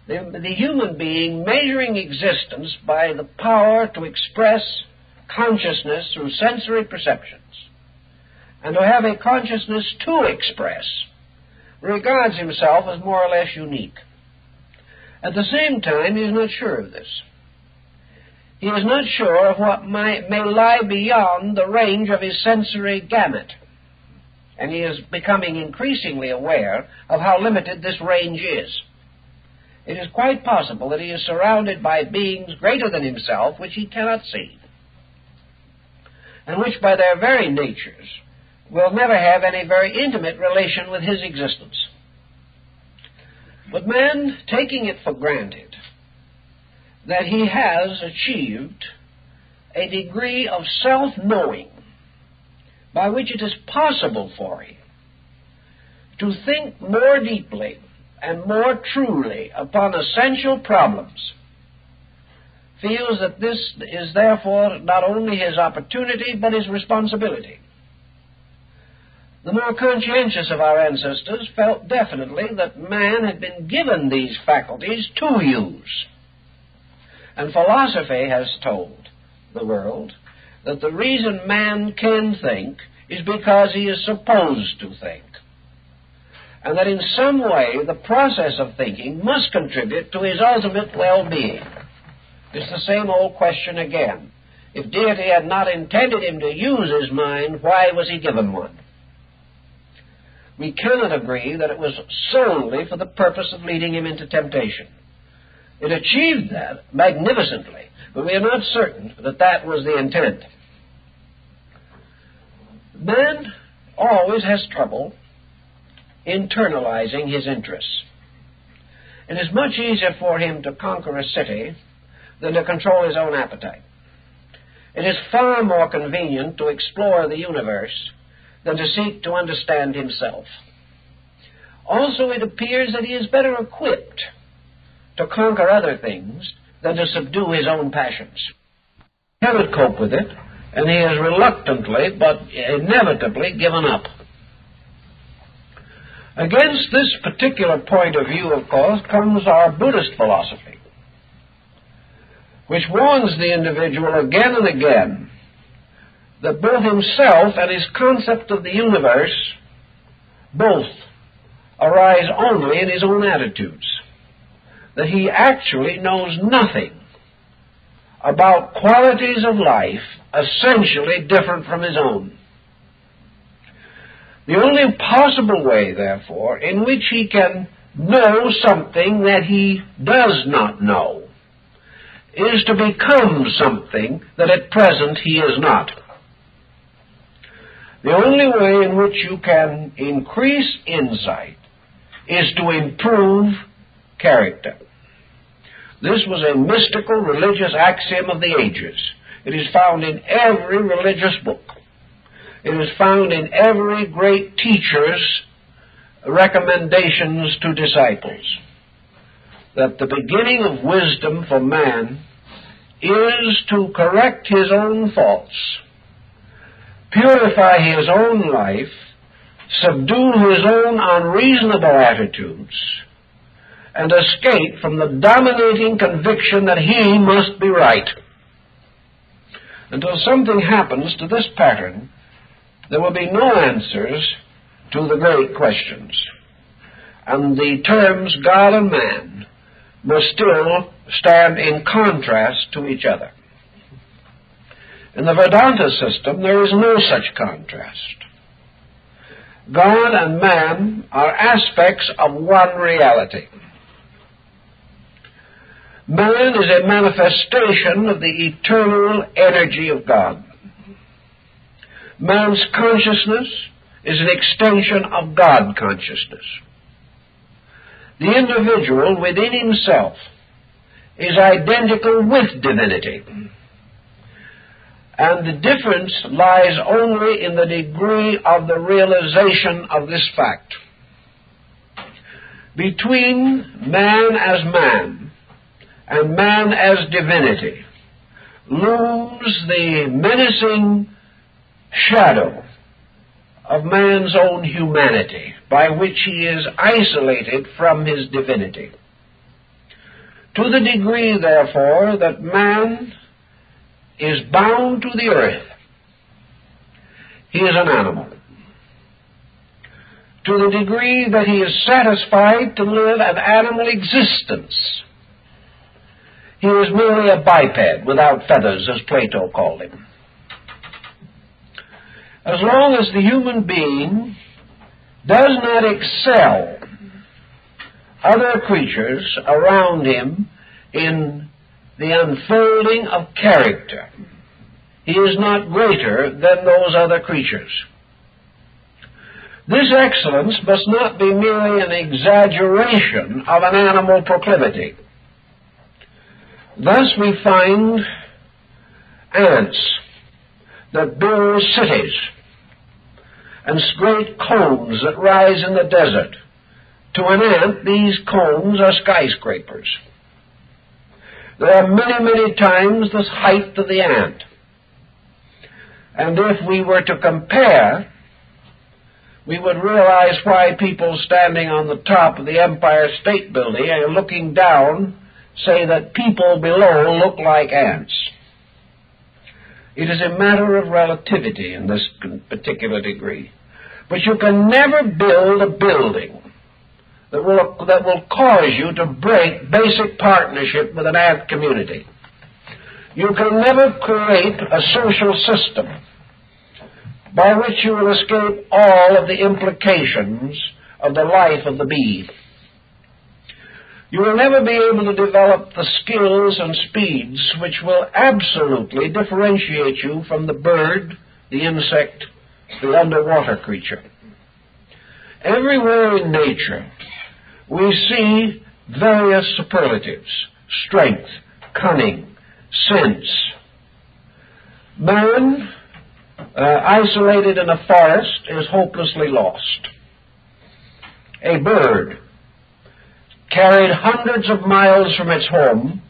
The human being measuring existence by the power to express consciousness through sensory perceptions, and to have a consciousness to express, regards himself as more or less unique. At the same time, he is not sure of this. He is not sure of what may lie beyond the range of his sensory gamut, and he is becoming increasingly aware of how limited this range is. It is quite possible that he is surrounded by beings greater than himself which he cannot see, and which by their very natures will never have any very intimate relation with his existence. But man, taking it for granted that he has achieved a degree of self-knowing by which it is possible for him to think more deeply and more truly upon essential problems, feels that this is therefore not only his opportunity but his responsibility. The more conscientious of our ancestors felt definitely that man had been given these faculties to use. And philosophy has told the world that the reason man can think is because he is supposed to think, and that in some way the process of thinking must contribute to his ultimate well-being. It's the same old question again. If Deity had not intended him to use his mind, why was he given one? We cannot agree that it was solely for the purpose of leading him into temptation. It achieved that magnificently, but we are not certain that that was the intent. Man always has trouble internalizing his interests. It is much easier for him to conquer a city than to control his own appetite. It is far more convenient to explore the universe than to seek to understand himself. Also, it appears that he is better equipped to conquer other things than to subdue his own passions. He cannot cope with it, and he has reluctantly but inevitably given up. Against this particular point of view, of course, comes our Buddhist philosophy, which warns the individual again and again that both himself and his concept of the universe both arise only in his own attitudes, that he actually knows nothing about qualities of life essentially different from his own. The only possible way, therefore, in which he can know something that he does not know is to become something that at present he is not. The only way in which you can increase insight is to improve character. This was a mystical religious axiom of the ages. It is found in every religious book. It is found in every great teacher's recommendations to disciples, that the beginning of wisdom for man is to correct his own faults, purify his own life, subdue his own unreasonable attitudes, and escape from the dominating conviction that he must be right. Until something happens to this pattern, there will be no answers to the great questions, and the terms God and man must still stand in contrast to each other. In the Vedanta system, there is no such contrast. God and man are aspects of one reality. Man is a manifestation of the eternal energy of God. Man's consciousness is an extension of God consciousness. The individual within himself is identical with divinity, and the difference lies only in the degree of the realization of this fact. Between man as man and man as divinity lose the menacing shadow of man's own humanity, by which he is isolated from his divinity. To the degree, therefore, that man is bound to the earth, he is an animal. To the degree that he is satisfied to live an animal existence, he is merely a biped without feathers, as Plato called him. As long as the human being does not excel other creatures around him in the unfolding of character, he is not greater than those other creatures. This excellence must not be merely an exaggeration of an animal proclivity. Thus we find ants that build cities, and great cones that rise in the desert. To an ant, these cones are skyscrapers. They are many, many times the height of the ant. And if we were to compare, we would realize why people standing on the top of the Empire State Building and looking down say that people below look like ants. It is a matter of relativity in this particular degree. But you can never build a building that will cause you to break basic partnership with an ant community. You can never create a social system by which you will escape all of the implications of the life of the bee. You will never be able to develop the skills and speeds which will absolutely differentiate you from the bird, the insect, the underwater creature. Everywhere in nature we see various superlatives: strength, cunning, sense. Man, isolated in a forest, is hopelessly lost. A bird, carried hundreds of miles from its home,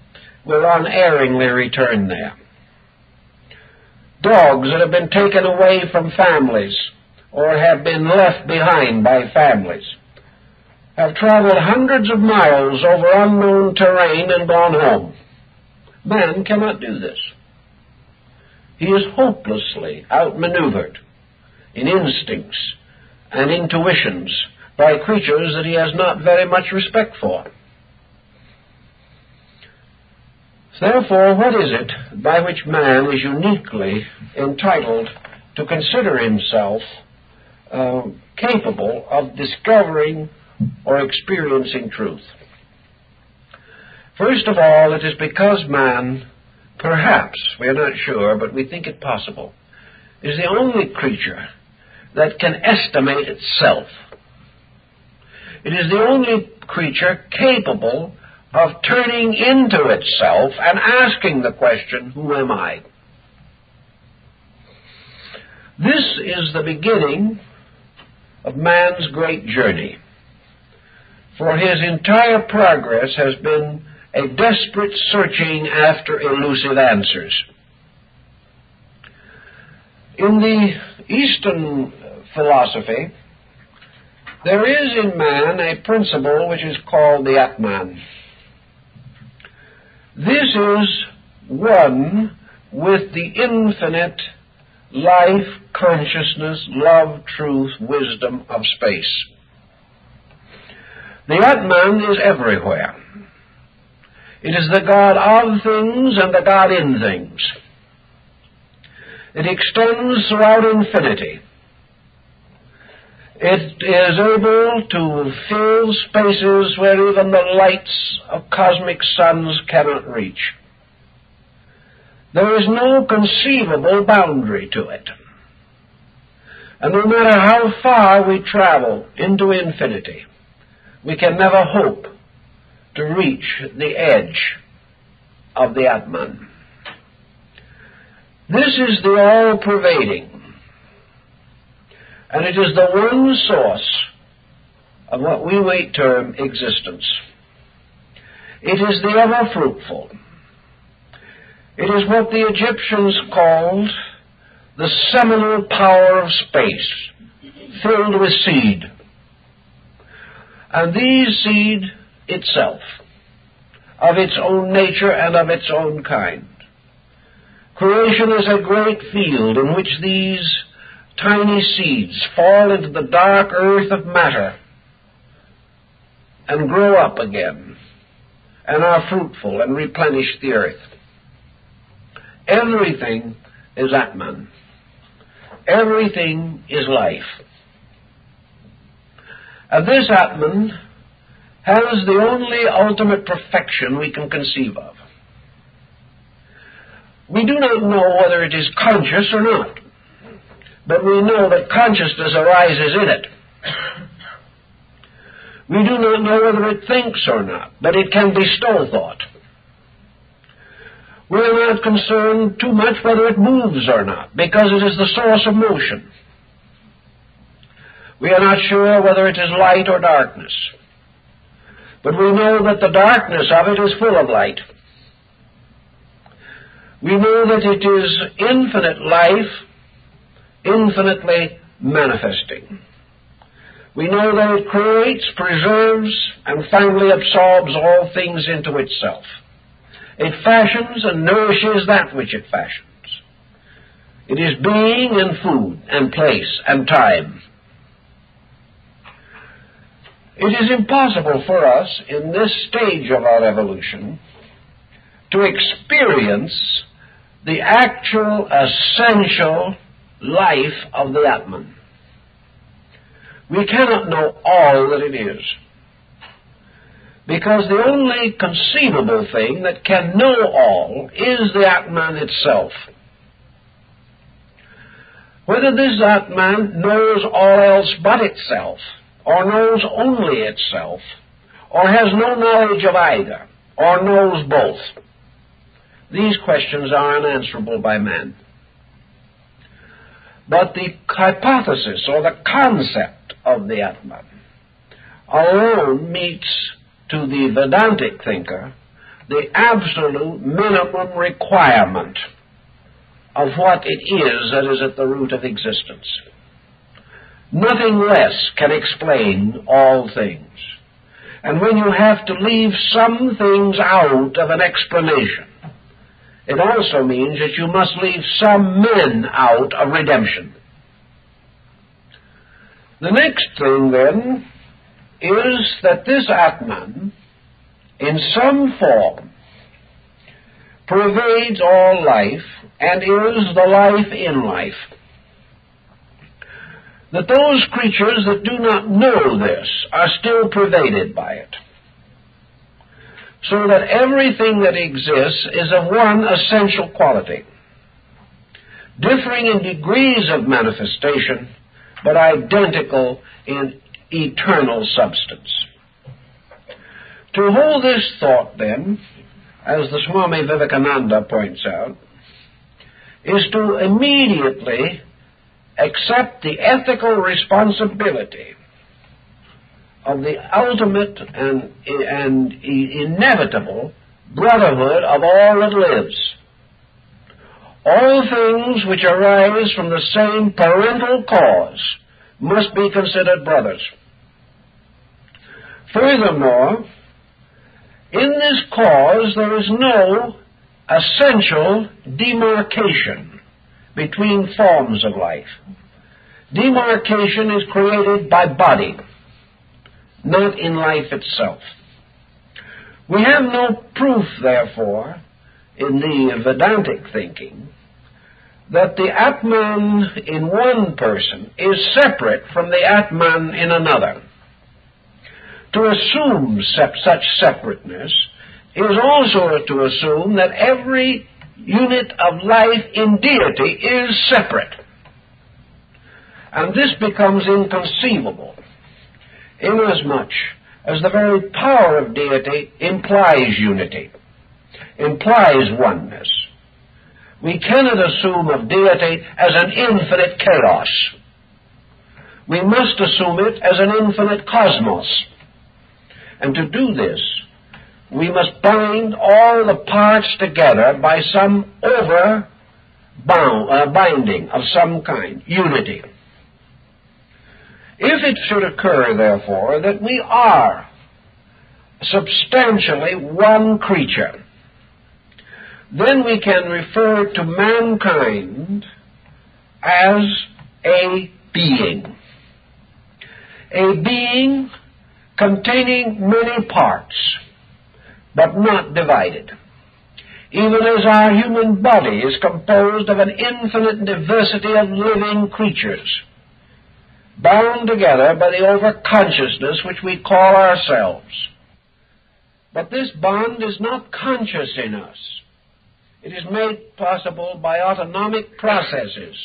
will unerringly return there. Dogs that have been taken away from families or have been left behind by families have traveled hundreds of miles over unknown terrain and gone home. Man cannot do this. He is hopelessly outmaneuvered in instincts and intuitions by creatures that he has not very much respect for. Therefore, what is it by which man is uniquely entitled to consider himself capable of discovering or experiencing truth? First of all, it is because man, perhaps, we are not sure, but we think it possible, is the only creature that can estimate itself. It is the only creature capable of turning into itself and asking the question, who am I? This is the beginning of man's great journey, for his entire progress has been a desperate searching after elusive answers. In the Eastern philosophy, there is in man a principle which is called the Atman. This is one with the infinite life, consciousness, love, truth, wisdom of space. The Atman is everywhere. It is the God of things and the God in things. It extends throughout infinity. It is able to fill spaces where even the lights of cosmic suns cannot reach. There is no conceivable boundary to it. And no matter how far we travel into infinity, we can never hope to reach the edge of the Atman. This is the all-pervading, and it is the one source of what we might term existence. It is the ever-fruitful. It is what the Egyptians called the seminal power of space, filled with seed. And these seed itself, of its own nature and of its own kind. Creation is a great field in which these tiny seeds fall into the dark earth of matter and grow up again and are fruitful and replenish the earth. Everything is Atman. Everything is life. And this Atman has the only ultimate perfection we can conceive of. We do not know whether it is conscious or not, but we know that consciousness arises in it. We do not know whether it thinks or not, but it can bestow thought. We are not concerned too much whether it moves or not, because it is the source of motion. We are not sure whether it is light or darkness, but we know that the darkness of it is full of light. We know that it is infinite life, infinitely manifesting. We know that it creates, preserves, and finally absorbs all things into itself. It fashions and nourishes that which it fashions. It is being and food and place and time. It is impossible for us in this stage of our evolution to experience the actual, essential life of the Atman. We cannot know all that it is, because the only conceivable thing that can know all is the Atman itself. Whether this Atman knows all else but itself, or knows only itself, or has no knowledge of either, or knows both, these questions are unanswerable by man. But the hypothesis or the concept of the Atman alone meets, to the Vedantic thinker, the absolute minimum requirement of what it is that is at the root of existence. Nothing less can explain all things. And when you have to leave some things out of an explanation, it also means that you must leave some men out of redemption. The next thing, then, is that this Atman, in some form, pervades all life and is the life in life. That those creatures that do not know this are still pervaded by it, so that everything that exists is of one essential quality, differing in degrees of manifestation, but identical in eternal substance. To hold this thought, then, as the Swami Vivekananda points out, is to immediately accept the ethical responsibility of the ultimate and inevitable brotherhood of all that lives. All things which arise from the same parental cause must be considered brothers. Furthermore, in this cause there is no essential demarcation between forms of life. Demarcation is created by body, not in life itself. We have no proof, therefore, in the Vedantic thinking, that the Atman in one person is separate from the Atman in another. To assume such separateness is also to assume that every unit of life in deity is separate. And this becomes inconceivable, inasmuch as the very power of deity implies unity, implies oneness. We cannot assume of deity as an infinite chaos. We must assume it as an infinite cosmos. And to do this, we must bind all the parts together by some binding of some kind, unity. If it should occur, therefore, that we are substantially one creature, then we can refer to mankind as a being containing many parts, but not divided, even as our human body is composed of an infinite diversity of living creatures, bound together by the over-consciousness which we call ourselves. But this bond is not conscious in us. It is made possible by autonomic processes,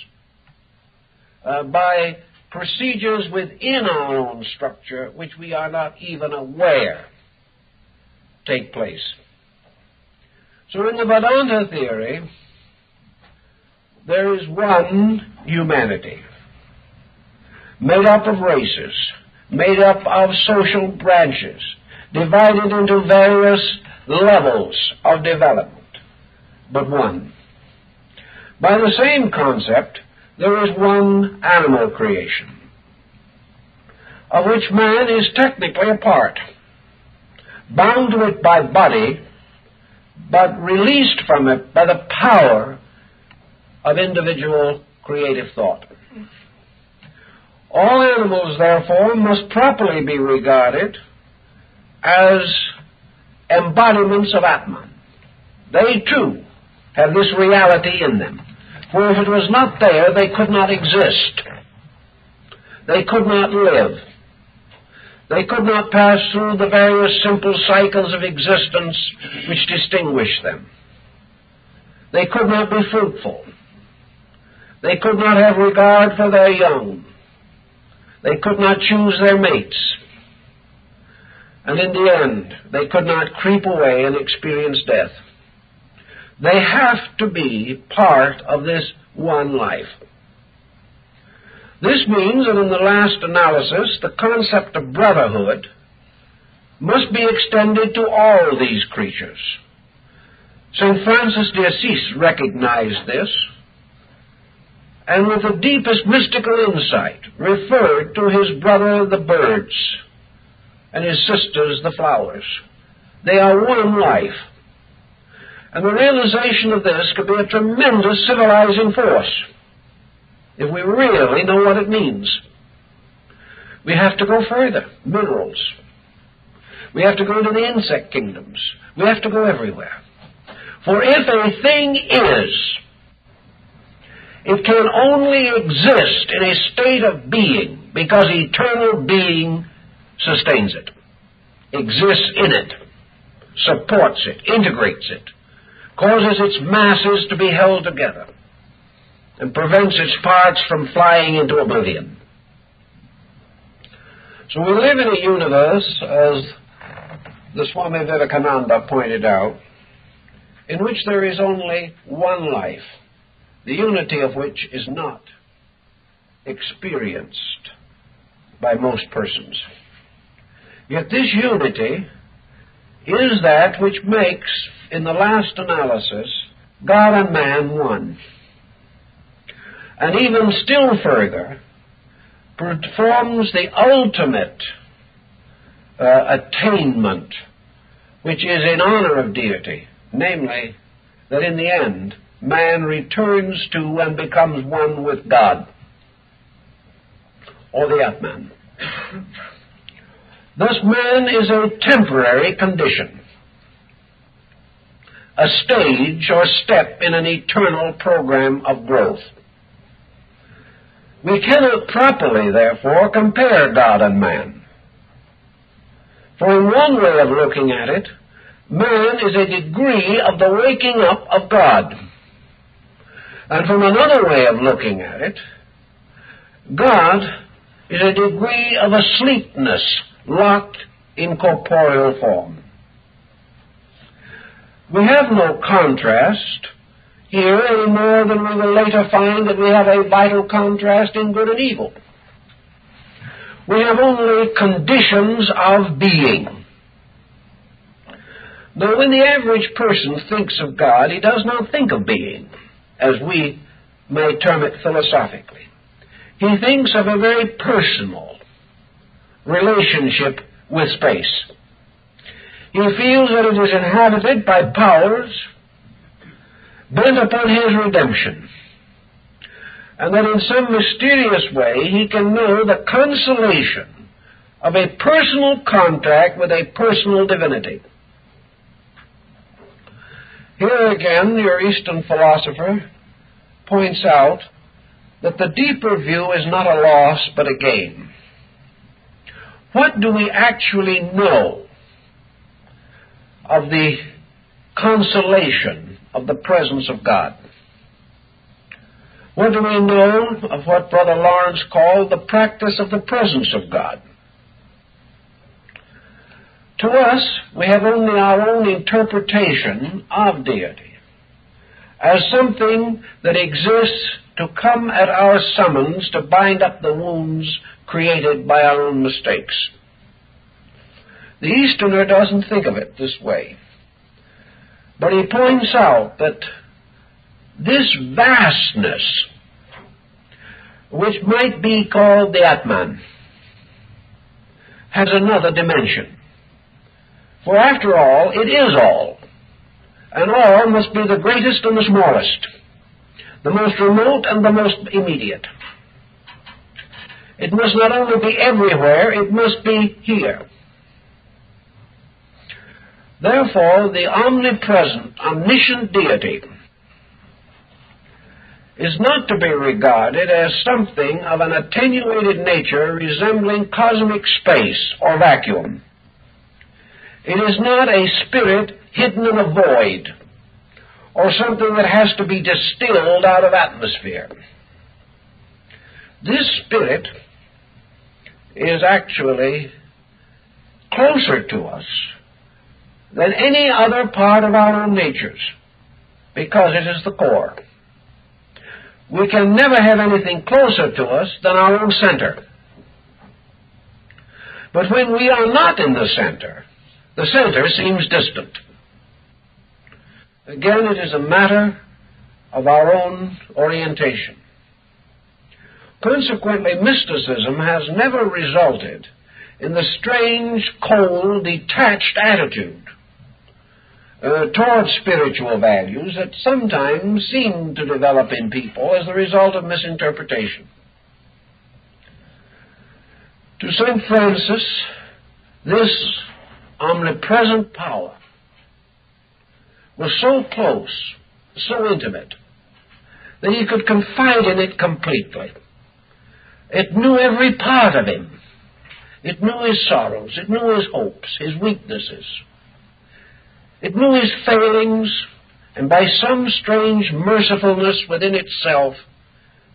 by procedures within our own structure which we are not even aware take place. So in the Vedanta theory, there is one humanity, made up of races, made up of social branches, divided into various levels of development, but one. By the same concept, there is one animal creation, of which man is technically a part, bound to it by body, but released from it by the power of individual creative thought. All animals, therefore, must properly be regarded as embodiments of Atman. They, too, have this reality in them. For if it was not there, they could not exist. They could not live. They could not pass through the various simple cycles of existence which distinguish them. They could not be fruitful. They could not have regard for their young. They could not choose their mates. And in the end, they could not creep away and experience death. They have to be part of this one life. This means that in the last analysis, the concept of brotherhood must be extended to all these creatures. St. Francis de Assisi recognized this, and with the deepest mystical insight referred to his brother the birds and his sisters the flowers. They are one life. And the realization of this could be a tremendous civilizing force if we really know what it means. We have to go further. Minerals. We have to go into the insect kingdoms. We have to go everywhere. For if a thing is, it can only exist in a state of being because eternal being sustains it, exists in it, supports it, integrates it, causes its masses to be held together, and prevents its parts from flying into oblivion. So we live in a universe, as the Swami Vivekananda pointed out, in which there is only one life, the unity of which is not experienced by most persons. Yet this unity is that which makes, in the last analysis, God and man one. And even still further, performs the ultimate attainment, which is in honor of deity, namely, that in the end, man returns to and becomes one with God, or the Atman. Thus, man is a temporary condition, a stage or step in an eternal program of growth. We cannot properly, therefore, compare God and man. For in one way of looking at it, man is a degree of the waking up of God. And from another way of looking at it, God is a degree of asleepness locked in corporeal form. We have no contrast here any more than we will later find that we have a vital contrast in good and evil. We have only conditions of being. Though when the average person thinks of God, he does not think of being, as we may term it philosophically. He thinks of a very personal relationship with space. He feels that it is inhabited by powers bent upon his redemption, and that in some mysterious way he can know the consolation of a personal contact with a personal divinity. Here again, your Eastern philosopher points out that the deeper view is not a loss but a gain. What do we actually know of the consolation of the presence of God? What do we know of what Brother Lawrence called the practice of the presence of God? To us, we have only our own interpretation of deity as something that exists to come at our summons to bind up the wounds created by our own mistakes. The Easterner doesn't think of it this way, but he points out that this vastness, which might be called the Atman, has another dimension. For after all, it is all, and all must be the greatest and the smallest, the most remote and the most immediate. It must not only be everywhere, it must be here. Therefore, the omnipresent, omniscient deity is not to be regarded as something of an attenuated nature resembling cosmic space or vacuum. It is not a spirit hidden in a void or something that has to be distilled out of atmosphere. This spirit is actually closer to us than any other part of our own natures, because it is the core. We can never have anything closer to us than our own center. But when we are not in the center seems distant. Again, it is a matter of our own orientation. Consequently, mysticism has never resulted in the strange, cold, detached attitude towards spiritual values that sometimes seem to develop in people as the result of misinterpretation. To St. Francis, this omnipresent power was so close, so intimate, that he could confide in it completely. It knew every part of him. It knew his sorrows. It knew his hopes, his weaknesses. It knew his failings, and by some strange mercifulness within itself,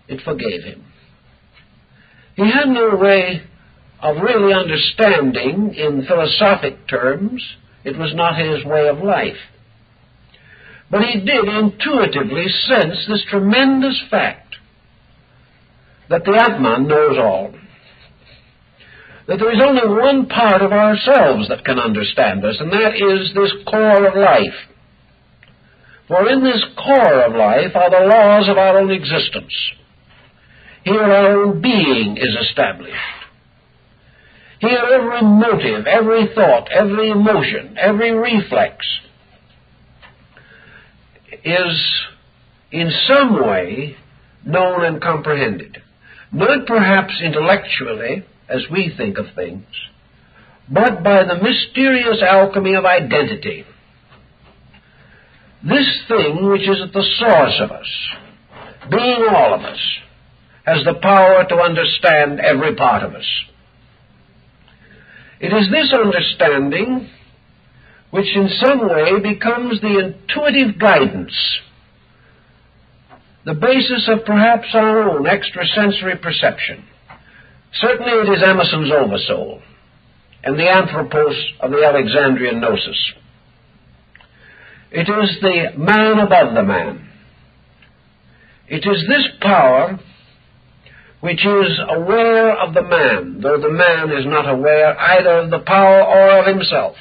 it forgave him. He had no way of really understanding in philosophic terms. It was not his way of life. But he did intuitively sense this tremendous fact that the Atman knows all, that there is only one part of ourselves that can understand us, and that is this core of life. For in this core of life are the laws of our own existence. Here our own being is established. Here every motive, every thought, every emotion, every reflex is in some way known and comprehended. Not perhaps intellectually, as we think of things, but by the mysterious alchemy of identity. This thing which is at the source of us, being all of us, has the power to understand every part of us. It is this understanding which in some way becomes the intuitive guidance, the basis of perhaps our own extrasensory perception. Certainly it is Emerson's oversoul and the anthropos of the Alexandrian gnosis. It is the man above the man. It is this power which is aware of the man, though the man is not aware either of the power or of himself.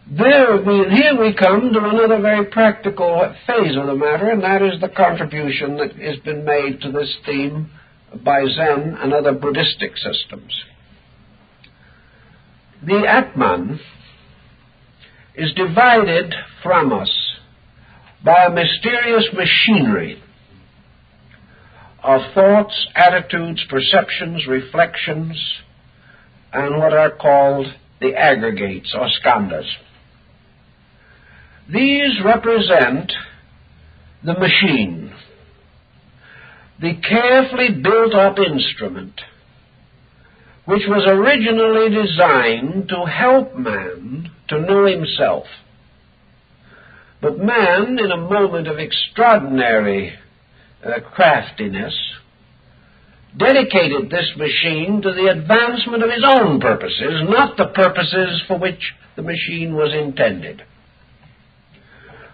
Here we come to another very practical phase of the matter, and that is the contribution that has been made to this theme by Zen and other Buddhistic systems. The Atman is divided from us by a mysterious machinery of thoughts, attitudes, perceptions, reflections, and what are called the aggregates or skandhas. These represent the machine, the carefully built-up instrument which was originally designed to help man to know himself. But man, in a moment of extraordinary craftiness, dedicated this machine to the advancement of his own purposes, not the purposes for which the machine was intended.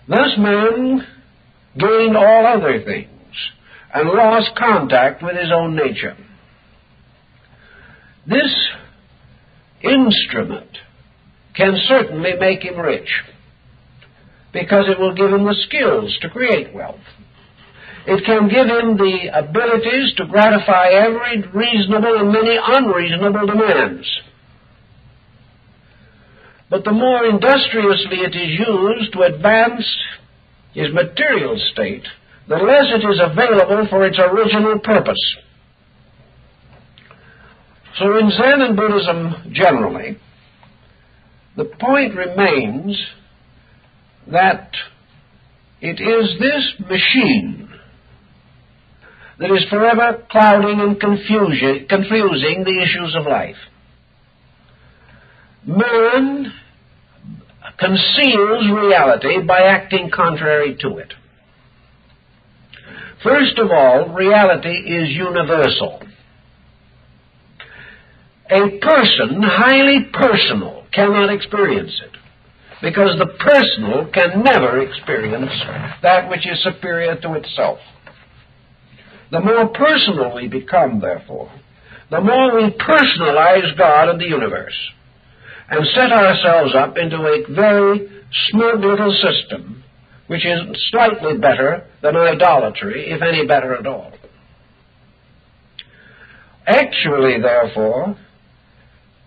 Thus man gained all other things and lost contact with his own nature. This instrument can certainly make him rich, because it will give him the skills to create wealth. It can give him the abilities to gratify every reasonable and many unreasonable demands. But the more industriously it is used to advance his material state, the less it is available for its original purpose. So in Zen and Buddhism generally, the point remains that it is this machine that is forever clouding and confusing the issues of life. Man conceals reality by acting contrary to it. First of all, reality is universal. A person, highly personal, cannot experience it, because the personal can never experience that which is superior to itself. The more personal we become, therefore, the more we personalize God and the universe, and set ourselves up into a very smug little system, which is slightly better than idolatry, if any better at all. Actually, therefore,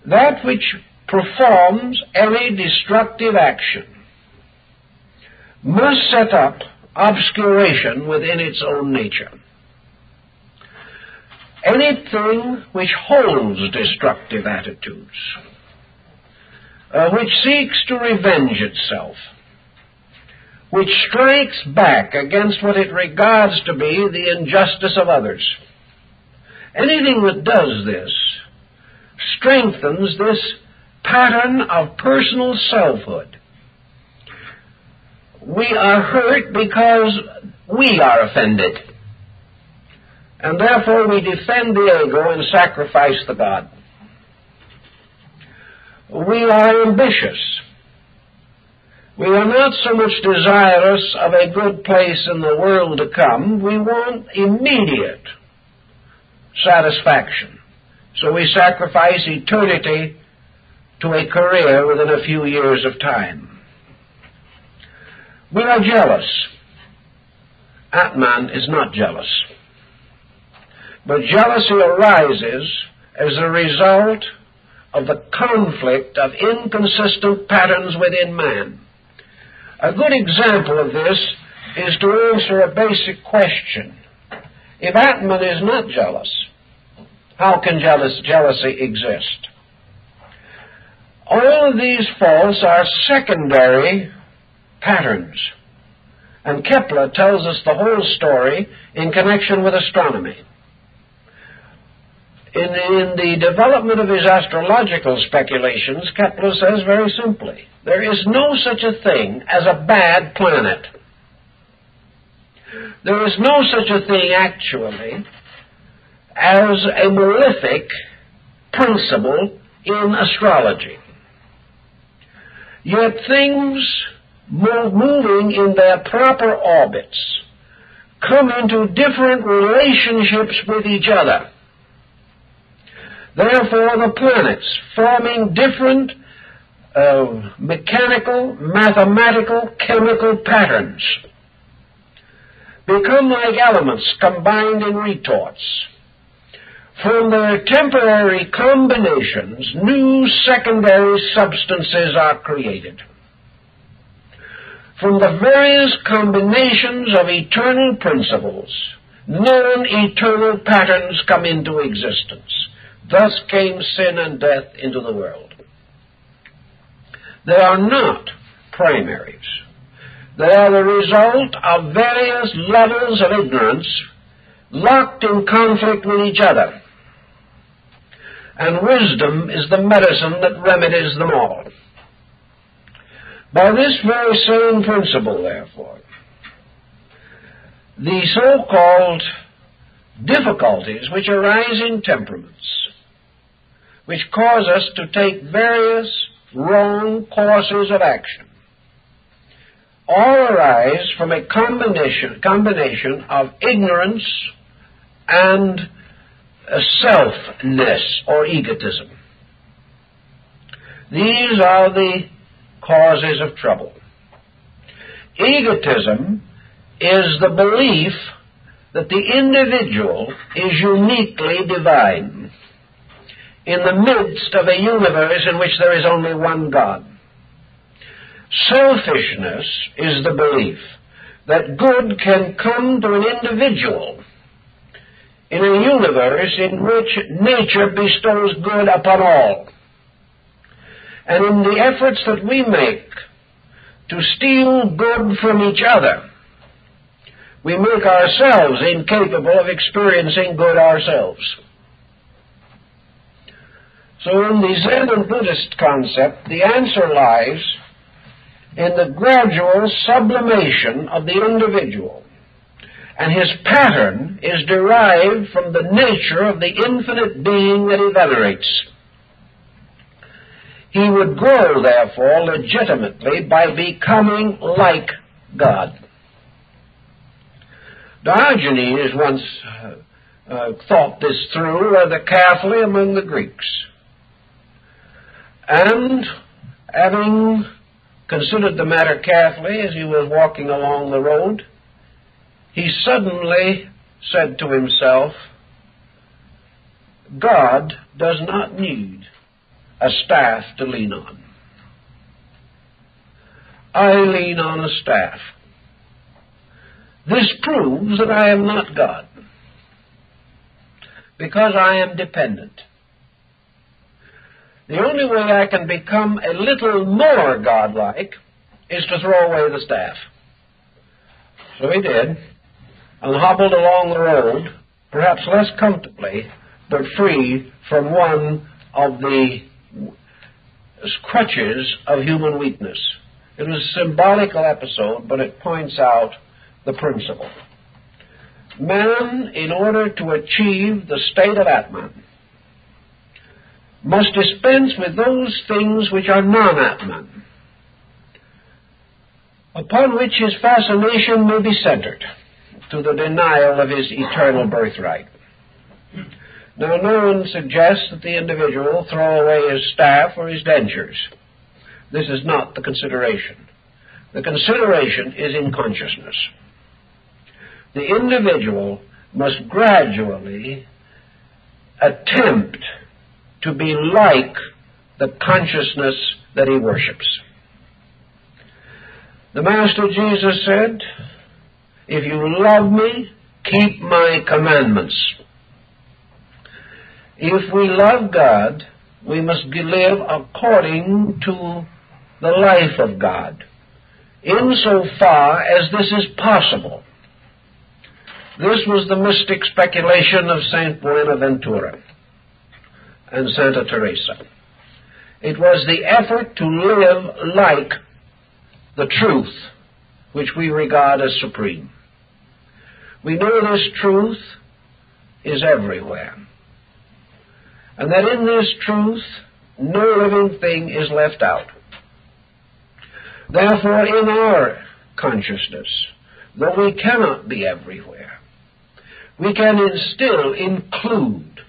that which performs any destructive action must set up obscuration within its own nature. Anything which holds destructive attitudes, which seeks to revenge itself, which strikes back against what it regards to be the injustice of others, anything that does this strengthens this pattern of personal selfhood. We are hurt because we are offended, and therefore we defend the ego and sacrifice the God. We are ambitious. We are not so much desirous of a good place in the world to come. We want immediate satisfaction. So we sacrifice eternity to a career within a few years of time. We are jealous. Atman is not jealous. But jealousy arises as a result of the conflict of inconsistent patterns within man. A good example of this is to answer a basic question. If Atman is not jealous, how can jealousy exist? All of these faults are secondary patterns, and Kepler tells us the whole story in connection with astronomy. In the development of his astrological speculations, Kepler says very simply, there is no such a thing as a bad planet. There is no such a thing, actually, as a malefic principle in astrology. Yet things moving in their proper orbits come into different relationships with each other. Therefore, the planets, forming different mechanical, mathematical, chemical patterns become like elements combined in retorts. From their temporary combinations, new secondary substances are created. From the various combinations of eternal principles, non-eternal patterns come into existence. Thus came sin and death into the world. They are not primaries. They are the result of various levels of ignorance locked in conflict with each other. And wisdom is the medicine that remedies them all. By this very same principle, therefore, the so-called difficulties which arise in temperaments, which cause us to take various wrong courses of action, all arise from a combination of ignorance and selfness or egotism. These are the causes of trouble. Egotism is the belief that the individual is uniquely divine in the midst of a universe in which there is only one God. Selfishness is the belief that good can come to an individual in a universe in which nature bestows good upon all. And in the efforts that we make to steal good from each other, we make ourselves incapable of experiencing good ourselves. So in the Zen and Buddhist concept, the answer lies in the gradual sublimation of the individual, and his pattern is derived from the nature of the infinite being that he venerates. He would grow, therefore, legitimately by becoming like God. Diogenes once thought this through rather carefully among the Greeks. And having considered the matter carefully as he was walking along the road, he suddenly said to himself, God does not need a staff to lean on. I lean on a staff. This proves that I am not God, because I am dependent. The only way I can become a little more godlike is to throw away the staff. So he did, and hobbled along the road, perhaps less comfortably, but free from one of the crutches of human weakness. It was a symbolical episode, but it points out the principle. Man, in order to achieve the state of Atman, must dispense with those things which are non-Atman, upon which his fascination may be centered, to the denial of his eternal birthright. Now, no one suggests that the individual throw away his staff or his dentures. This is not the consideration. The consideration is in consciousness. The individual must gradually attempt to be like the consciousness that he worships. The Master Jesus said, if you love me, keep my commandments. If we love God, we must live according to the life of God, insofar as this is possible. This was the mystic speculation of Saint Buenaventura and Santa Teresa. It was the effort to live like the truth which we regard as supreme. We know this truth is everywhere, and that in this truth no living thing is left out. Therefore, in our consciousness, though we cannot be everywhere, we can still include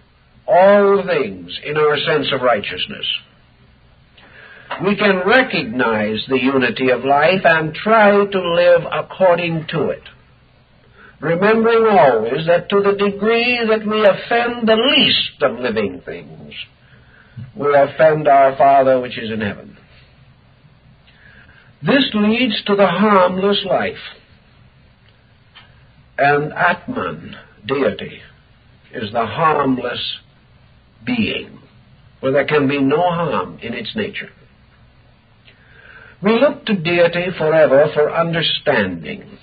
all things in our sense of righteousness. we can recognize the unity of life and try to live according to it, remembering always that to the degree that we offend the least of living things, we offend our Father which is in heaven. This leads to the harmless life. And Atman, deity, is the harmless being, where there can be no harm in its nature. We look to deity forever for understanding.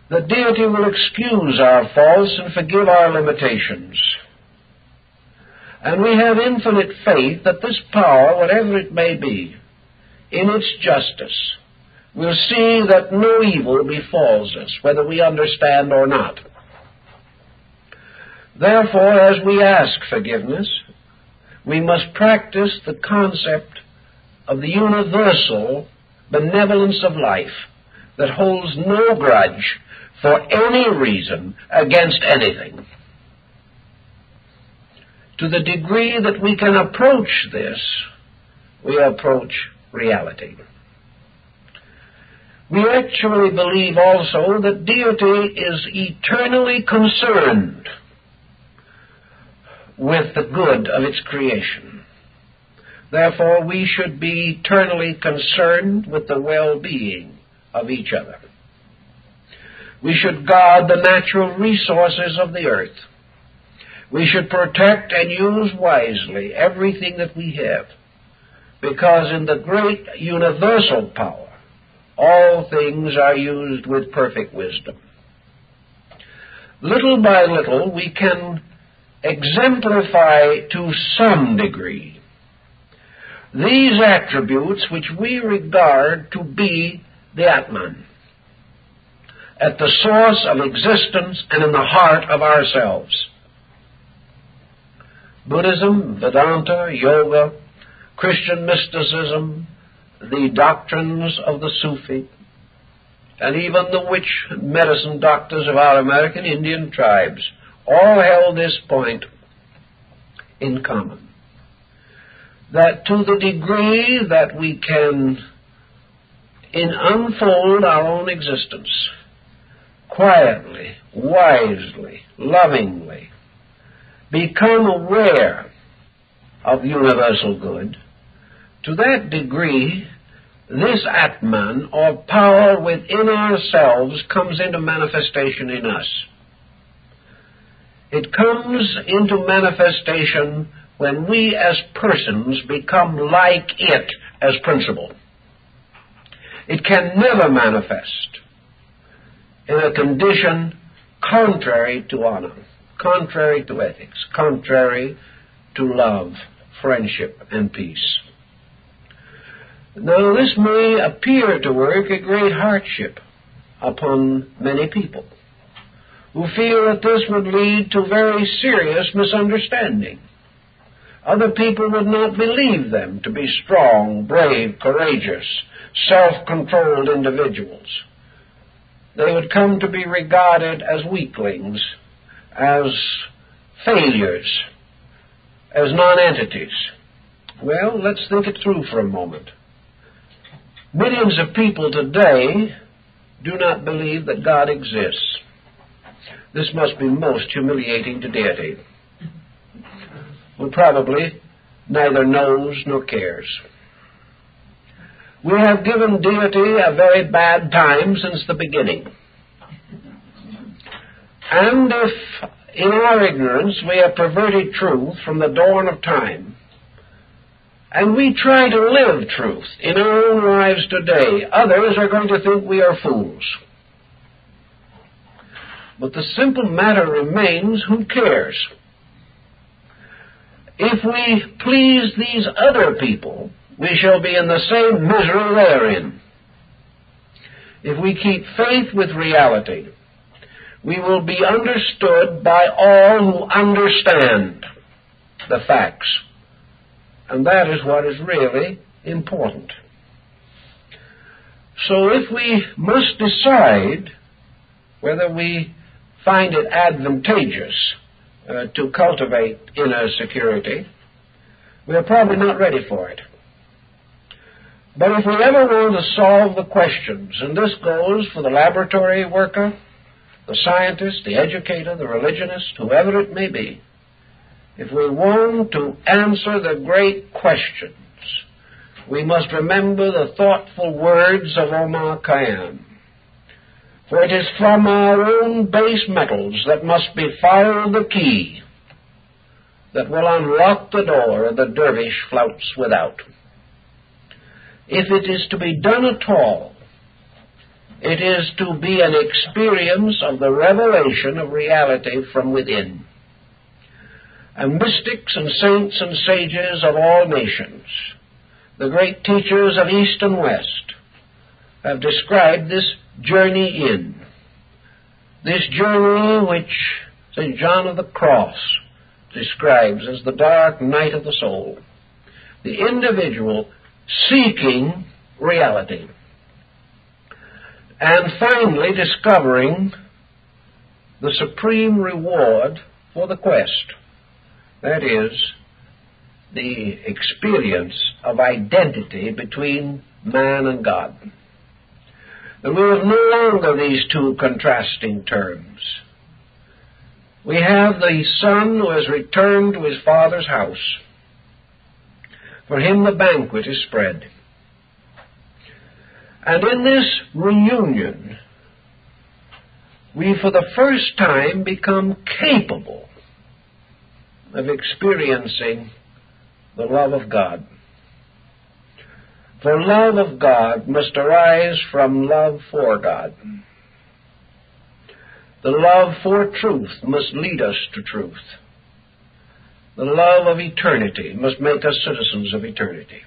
The deity will excuse our faults and forgive our limitations. And we have infinite faith that this power, whatever it may be, in its justice, will see that no evil befalls us, whether we understand or not. Therefore, as we ask forgiveness, we must practice the concept of the universal benevolence of life that holds no grudge for any reason against anything. To the degree that we can approach this, we approach reality. We actually believe also that deity is eternally concerned with the good of its creation. Therefore, we should be eternally concerned with the well-being of each other. We should guard the natural resources of the earth. We should protect and use wisely everything that we have, because in the great universal power, all things are used with perfect wisdom. Little by little, we can exemplify to some degree these attributes which we regard to be the Atman, at the source of existence and in the heart of ourselves. Buddhism, Vedanta, Yoga, Christian mysticism, the doctrines of the Sufi, and even the witch medicine doctors of our American Indian tribes all held this point in common, that to the degree that we can unfold our own existence quietly, wisely, lovingly, become aware of universal good, to that degree, this Atman, or power within ourselves, comes into manifestation in us. It comes into manifestation when we as persons become like it as principle. It can never manifest in a condition contrary to honor, contrary to ethics, contrary to love, friendship, and peace. Now, this may appear to work a great hardship upon many people who feel that this would lead to very serious misunderstanding. Other people would not believe them to be strong, brave, courageous, self-controlled individuals. They would come to be regarded as weaklings, as failures, as non-entities. Well, let's think it through for a moment. Millions of people today do not believe that God exists. This must be most humiliating to deity, who probably neither knows nor cares. We have given deity a very bad time since the beginning. And if in our ignorance we have perverted truth from the dawn of time, and we try to live truth in our own lives today, others are going to think we are fools. But the simple matter remains, who cares? If we please these other people, we shall be in the same misery they're in. If we keep faith with reality, we will be understood by all who understand the facts. And that is what is really important. So if we must decide whether we find it advantageous to cultivate inner security, we are probably not ready for it. But if we ever want to solve the questions, and this goes for the laboratory worker, the scientist, the educator, the religionist, whoever it may be, if we want to answer the great questions, we must remember the thoughtful words of Omar Khayyam. For it is from our own base metals that must be filed the key that will unlock the door the dervish flouts without. If it is to be done at all, it is to be an experience of the revelation of reality from within. And mystics and saints and sages of all nations, the great teachers of East and West, have described this journey in. This journey which St. John of the Cross describes as the dark night of the soul. The individual seeking reality. And finally discovering the supreme reward for the quest. That is, the experience of identity between man and God. And we have no longer these two contrasting terms. We have the son who has returned to his father's house. For him the banquet is spread. And in this reunion, we for the first time become capable of experiencing the love of God. For love of God must arise from love for God. The love for truth must lead us to truth. The love of eternity must make us citizens of eternity.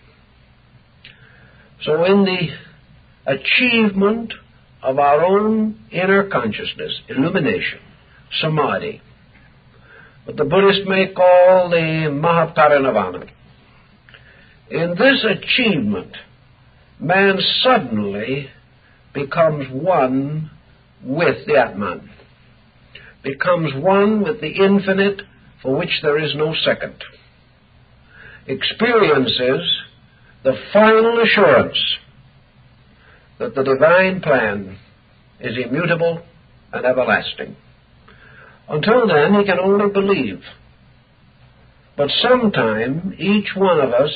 So in the achievement of our own inner consciousness, illumination, samadhi, what the Buddhists may call the Mahaparinirvana, in this achievement, man suddenly becomes one with the Atman, becomes one with the infinite for which there is no second, experiences the final assurance that the divine plan is immutable and everlasting. Until then, he can only believe. But sometime, each one of us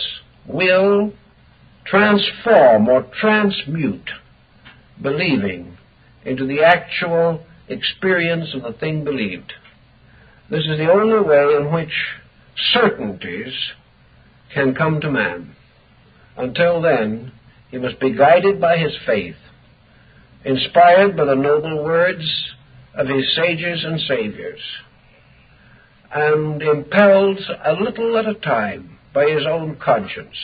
will transform or transmute believing into the actual experience of the thing believed. This is the only way in which certainties can come to man. Until then, he must be guided by his faith, inspired by the noble words of his sages and saviors, and impelled a little at a time by his own conscience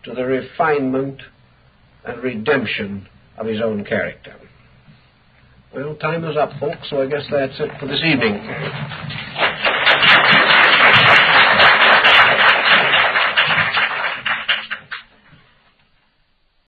to the refinement and redemption of his own character. Well, time is up, folks, so I guess that's it for this evening.